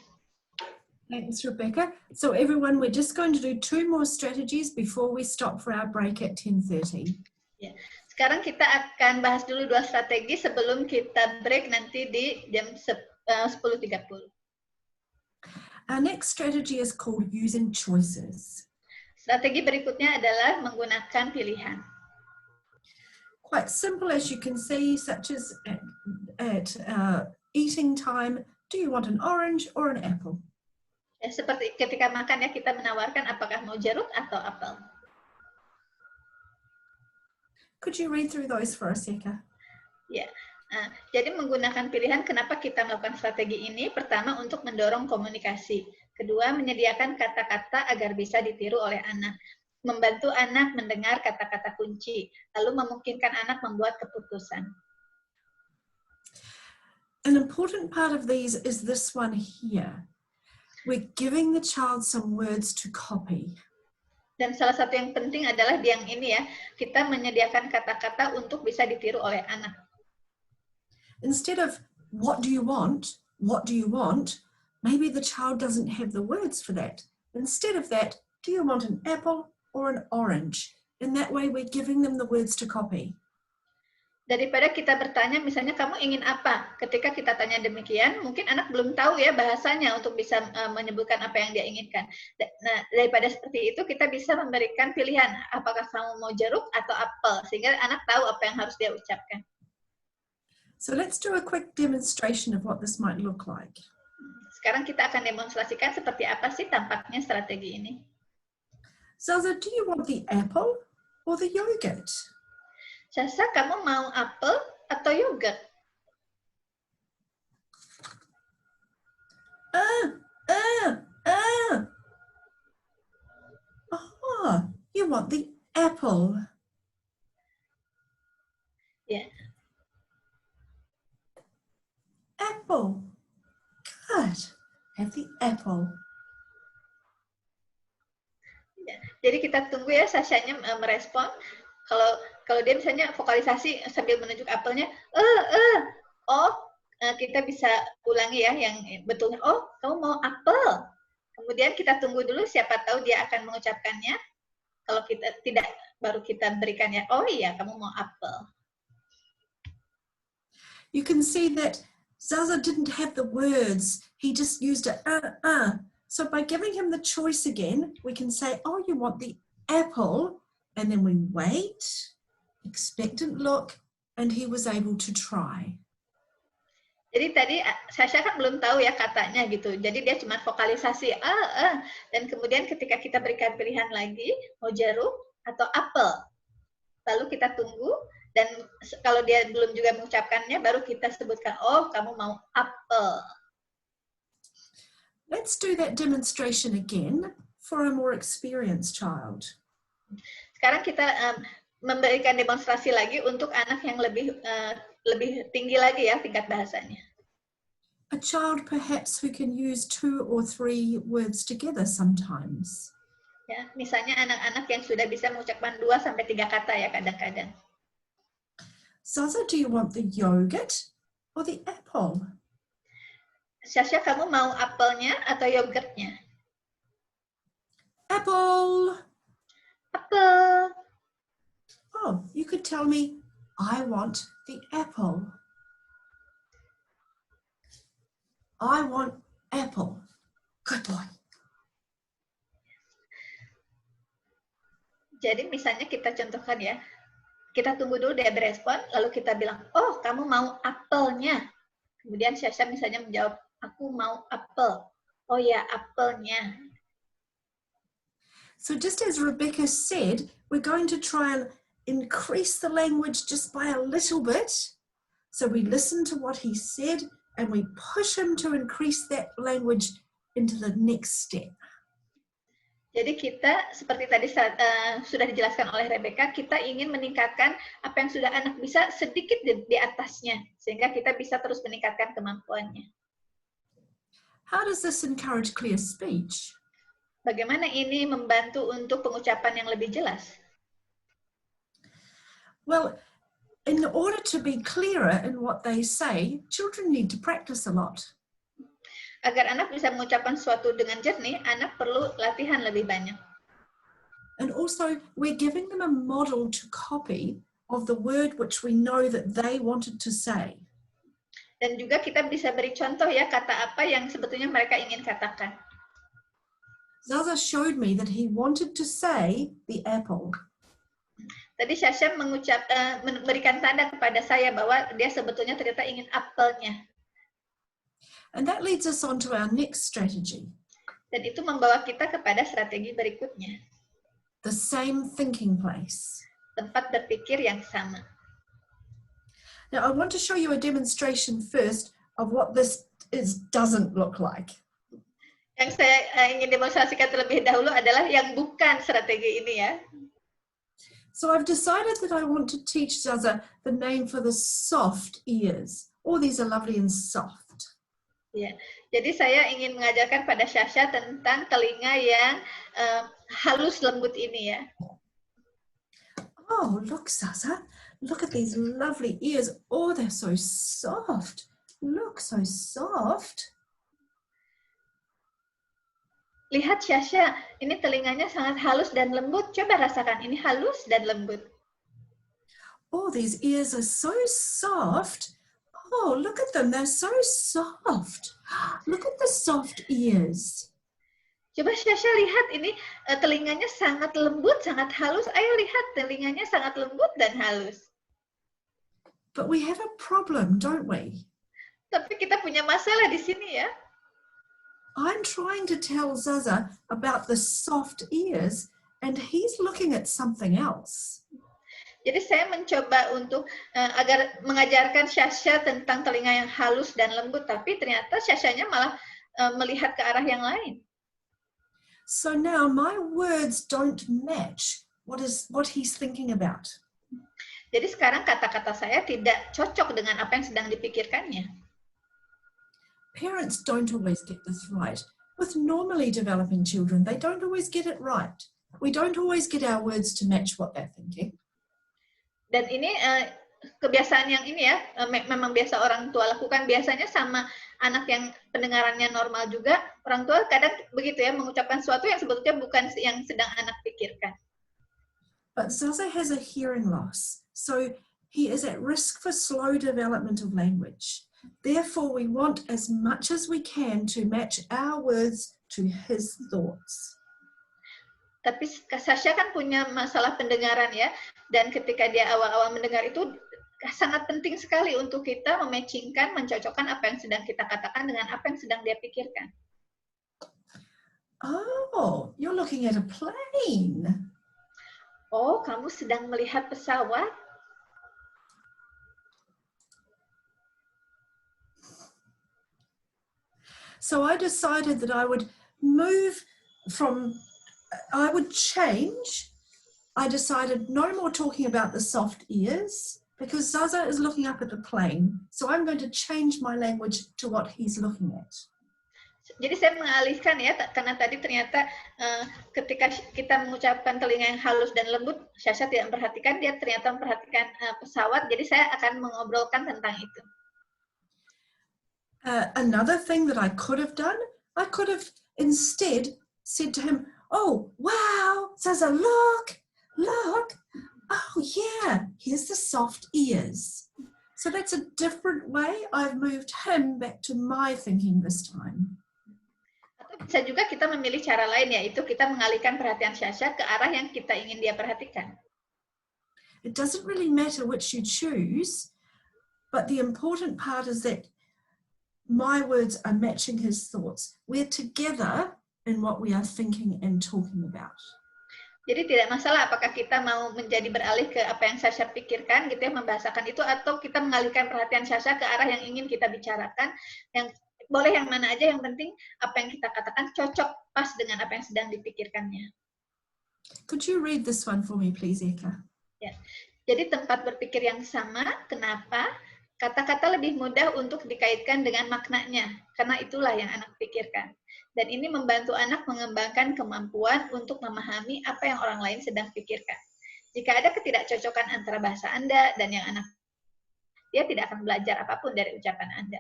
S5: Thanks, Rebecca. So everyone, we're just going to do 2 more strategies before we stop for our break at 10:30.
S2: Ya. Sekarang kita akan bahas dulu 2 strategi sebelum kita break nanti di jam 10.30.
S5: Our next strategy is called using choices.
S2: Strategi berikutnya adalah menggunakan pilihan.
S5: Quite simple, as you can see, such as at eating time, do you want an orange or an apple?
S2: Ya, seperti ketika makan ya, kita menawarkan apakah mau jeruk atau apel.
S5: Could you read through those for us, Eka?
S2: Ya, jadi menggunakan pilihan, kenapa kita melakukan strategi ini? Pertama, untuk mendorong komunikasi. Kedua, menyediakan kata-kata agar bisa ditiru oleh anak. Membantu anak mendengar kata-kata kunci, lalu memungkinkan anak membuat keputusan.
S5: An important part of these is this one here. We're giving the child some words to copy.
S2: Dan salah satu yang penting adalah yang ini ya, kita menyediakan kata-kata untuk bisa ditiru oleh anak.
S5: Instead of, what do you want? What do you want? Maybe the child doesn't have the words for that. Instead of that, do you want an apple or an orange? In that way, we're giving them the words to copy.
S2: Daripada kita bertanya, misalnya kamu ingin apa? Ketika kita tanya demikian, mungkin anak belum tahu ya bahasanya untuk bisa menyebutkan apa yang dia inginkan. Nah, daripada seperti itu, kita bisa memberikan pilihan, apakah kamu mau jeruk atau apel, sehingga anak tahu apa yang harus dia ucapkan.
S5: So let's do a quick demonstration of what this might look like.
S2: Sekarang kita akan demonstrasikan seperti apa sih tampaknya strategi ini.
S5: Zaza, do you want the apple or the yogurt?
S2: Sasa, kamu mau apel atau yogurt?
S5: Oh, you want the apple.
S2: Yeah.
S5: Apple. Good. Have the apple.
S2: Ya. Jadi kita tunggu ya Sashanya merespon. Kalau dia misalnya vokalisasi sambil menunjuk apelnya, kita bisa ulangi ya yang betulnya, oh kamu mau apel. Kemudian kita tunggu dulu, siapa tahu dia akan mengucapkannya. Kalau kita tidak, baru kita berikannya, oh iya kamu mau apel.
S5: You can see that Zaza didn't have the words, he just used a So by giving him the choice again, we can say, oh, you want the apple, and then we wait, expectant look, and he was able to try.
S2: Jadi tadi Sasha kan belum tahu ya katanya gitu, jadi dia cuma vokalisasi, dan kemudian ketika kita berikan pilihan lagi, mau jeruk atau apel, lalu kita tunggu, dan kalau dia belum juga mengucapkannya, baru kita sebutkan, oh kamu mau apel.
S5: Let's do that demonstration again for a more experienced child.
S2: Sekarang kita memberikan demonstrasi lagi untuk anak yang lebih tinggi lagi ya tingkat bahasanya.
S5: A child perhaps who can use 2 or 3 words together sometimes.
S2: Ya, misalnya anak-anak yang sudah bisa mengucapkan 2 sampai 3 kata ya kadang-kadang.
S5: Zaza, do you want the yogurt or the apple?
S2: Sasha, kamu mau apelnya atau yogurtnya?
S5: Apple.
S2: Apel.
S5: Oh, you could tell me, I want the apple. I want apple. Good boy.
S2: Jadi misalnya kita contohkan ya, kita tunggu dulu dia berespon, lalu kita bilang, oh kamu mau apelnya. Kemudian Sasha misalnya menjawab, aku mau apel. Oh ya, apelnya.
S5: So just as Rebecca said, we're going to try and increase the language just by a little bit. So we listen to what he said and we push him to increase that language into the next step.
S2: Jadi kita seperti tadi sudah dijelaskan oleh Rebecca, kita ingin meningkatkan apa yang sudah anak bisa sedikit di atasnya, sehingga kita bisa terus meningkatkan kemampuannya.
S5: How does this encourage clear speech?
S2: Bagaimana ini membantu untuk pengucapan yang lebih jelas?
S5: Well, in order to be clearer in what they say, children need to practice a lot.
S2: Agar anak bisa mengucapkan sesuatu dengan jernih, anak perlu latihan lebih banyak.
S5: And also, we're giving them a model to copy of the word which we know that they wanted to say.
S2: Dan juga kita bisa beri contoh ya, kata apa yang sebetulnya mereka ingin katakan.
S5: Zaza showed me that he wanted to say the apple.
S2: Tadi Sasha memberikan tanda kepada saya bahwa dia sebetulnya ternyata ingin apelnya.
S5: And that leads us on to our next strategy.
S2: Dan itu membawa kita kepada strategi berikutnya.
S5: The same thinking place.
S2: Tempat berpikir yang sama.
S5: Now, I want to show you a demonstration first of what this doesn't look like.
S2: Yang saya ingin demonstrasikan terlebih dahulu adalah yang bukan strategi ini ya.
S5: So I've decided that I want to teach Zaza the name for the soft ears. Oh, these are lovely and soft.
S2: Ya, jadi saya ingin mengajarkan pada Sasha tentang telinga yang halus lembut ini ya.
S5: Oh, look, Zaza. Look at these lovely ears. Oh, they're so soft. Look, so soft.
S2: Lihat Sasha, ini telinganya sangat halus dan lembut. Coba rasakan, ini halus dan lembut.
S5: Oh, these ears are so soft. Oh, look at them. They're so soft. Look at the soft ears.
S2: Coba Sasha lihat, ini telinganya sangat lembut, sangat halus. Ayo lihat, telinganya sangat lembut dan halus.
S5: But we have a problem, don't we?
S2: Tapi kita punya masalah di sini ya.
S5: I'm trying to tell Zaza about the soft ears, and he's looking at something else.
S2: Jadi saya mencoba untuk agar mengajarkan Sasha tentang telinga yang halus dan lembut, tapi ternyata Sashanya malah melihat ke arah yang lain.
S5: So now my words don't match what he's thinking about.
S2: Jadi sekarang kata-kata saya tidak cocok dengan apa yang sedang dipikirkannya.
S5: Parents don't always get this right. With normally developing children, they don't always get it right. We don't always get our words to match what they're thinking.
S2: Dan ini kebiasaan yang ini ya, memang biasa orang tua lakukan. Biasanya sama anak yang pendengarannya normal juga, orang tua kadang begitu ya, mengucapkan sesuatu yang sebetulnya bukan yang sedang anak pikirkan.
S5: But Zaza has a hearing loss, so he is at risk for slow development of language. Therefore, we want as much as we can to match our words to his thoughts.
S2: Tapi Sasha kan punya masalah pendengaran ya, dan ketika dia awal-awal mendengar itu sangat penting sekali untuk kita mematchingkan, mencocokkan apa yang sedang kita katakan dengan apa yang sedang dia pikirkan.
S5: Oh, you're looking at a plane.
S2: Oh, kamu sedang melihat pesawat?
S5: So I decided that I would change. I decided no more talking about the soft ears because Zaza is looking up at the plane. So I'm going to change my language to what he's looking at.
S2: Jadi saya mengalihkan ya, karena tadi ternyata ketika kita mengucapkan telinga yang halus dan lembut, Sasha tidak memperhatikan, dia ternyata memperhatikan pesawat, jadi saya akan mengobrolkan tentang itu.
S5: Another thing that I could have done, I could have instead said to him, oh, wow, Zaza, look, oh yeah, here's the soft ears. So that's a different way. I've moved him back to my thinking this time.
S2: Atau bisa juga kita memilih cara lain, yaitu kita mengalihkan perhatian Sasha ke arah yang kita ingin dia perhatikan.
S5: It doesn't really matter which you choose, but the important part is that my words are matching his thoughts. We're together in what we are thinking and talking about.
S2: Jadi tidak masalah apakah kita mau menjadi beralih ke apa yang Sasha pikirkan, gitu ya, membahasakan itu, atau kita mengalihkan perhatian Sasha ke arah yang ingin kita bicarakan. Yang boleh yang mana aja, yang penting apa yang kita katakan cocok pas dengan apa yang sedang dipikirkannya.
S5: Could you read this one for me, please, Eka?
S2: Ya. Jadi tempat berpikir yang sama, kenapa? Kata-kata lebih mudah untuk dikaitkan dengan maknanya, karena itulah yang anak pikirkan. Dan ini membantu anak mengembangkan kemampuan untuk memahami apa yang orang lain sedang pikirkan. Jika ada ketidakcocokan antara bahasa Anda dan yang anak, dia tidak akan belajar apapun dari ucapan Anda.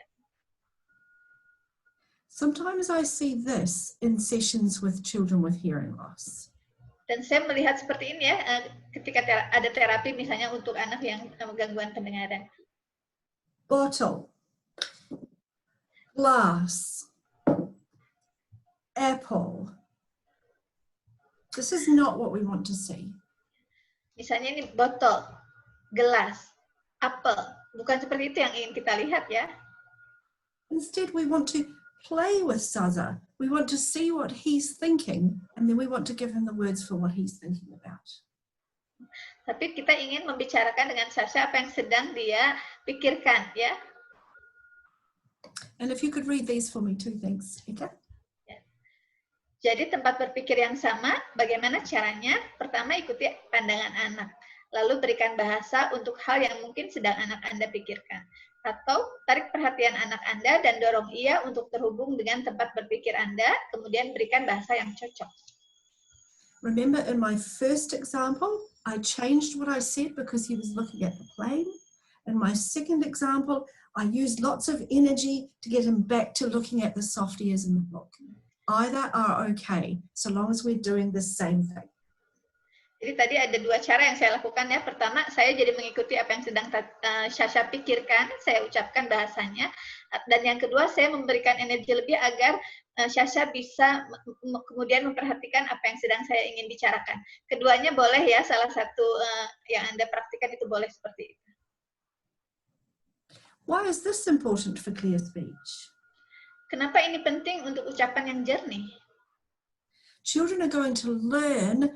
S5: Sometimes I see this in sessions with children with hearing loss.
S2: Dan saya melihat seperti ini ya, ketika ada terapi misalnya untuk anak yang gangguan pendengaran.
S5: Bottle, glass, apple. This is not what we want to see.
S2: Misalnya ini botol, gelas, apel. Bukan seperti itu yang ingin kita lihat ya.
S5: Instead, we want to play with Saza. We want to see what he's thinking, and then we want to give him the words for what he's thinking about.
S2: Tapi kita ingin membicarakan dengan Sasha apa yang sedang dia pikirkan, ya.
S5: And if you could read these for me too, thanks, Eka.
S2: Ya. Jadi tempat berpikir yang sama, bagaimana caranya? Pertama, ikuti pandangan anak. Lalu berikan bahasa untuk hal yang mungkin sedang anak Anda pikirkan. Atau tarik perhatian anak Anda dan dorong ia untuk terhubung dengan tempat berpikir Anda, kemudian berikan bahasa yang cocok.
S5: Remember in my first example, I changed what I said because he was looking at the plane. In my second example, I used lots of energy to get him back to looking at the soft ears in the book. Either are okay, so long as we're doing the same thing.
S2: Jadi tadi ada dua cara yang saya lakukan ya. Pertama, saya jadi mengikuti apa yang sedang Sasha pikirkan, saya ucapkan bahasanya. Dan yang kedua, saya memberikan energi lebih agar Sasha bisa kemudian memperhatikan apa yang sedang saya ingin bicarakan. Keduanya boleh ya, salah satu yang Anda praktikkan itu boleh seperti itu.
S5: Why is this important for clear speech?
S2: Kenapa ini penting untuk ucapan yang jernih?
S5: Children are going to learn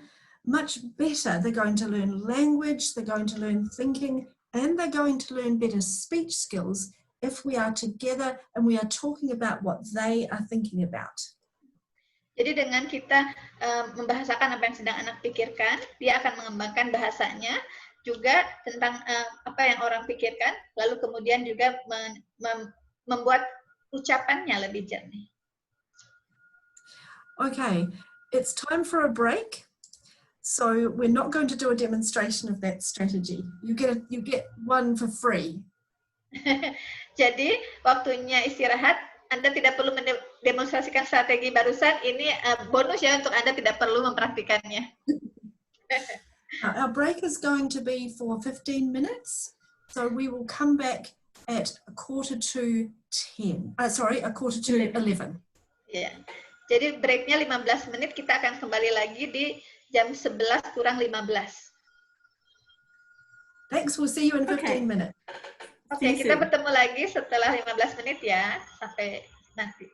S5: much better. They're going to learn language, they're going to learn thinking, and they're going to learn better speech skills if we are together and we are talking about what they are thinking about.
S2: Jadi dengan kita membahasakan apa yang sedang anak pikirkan, dia akan mengembangkan bahasanya, juga tentang apa yang orang pikirkan, lalu kemudian juga membuat ucapannya lebih jernih.
S5: Okay, it's time for a break. So we're not going to do a demonstration of that strategy. You get one for free.
S2: Jadi waktunya istirahat. Anda tidak perlu mendemonstrasikan strategi barusan. Ini bonus ya untuk Anda tidak perlu mempraktikannya.
S5: Our break is going to be for 15 minutes. So we will come back at 11:45.
S2: Ya. Jadi breaknya 15 menit. Kita akan kembali lagi di jam 11 kurang 15.
S5: Thanks, we'll see you in 15 minutes.
S2: Oke, kita bertemu lagi setelah 15 menit ya. Sampai nanti.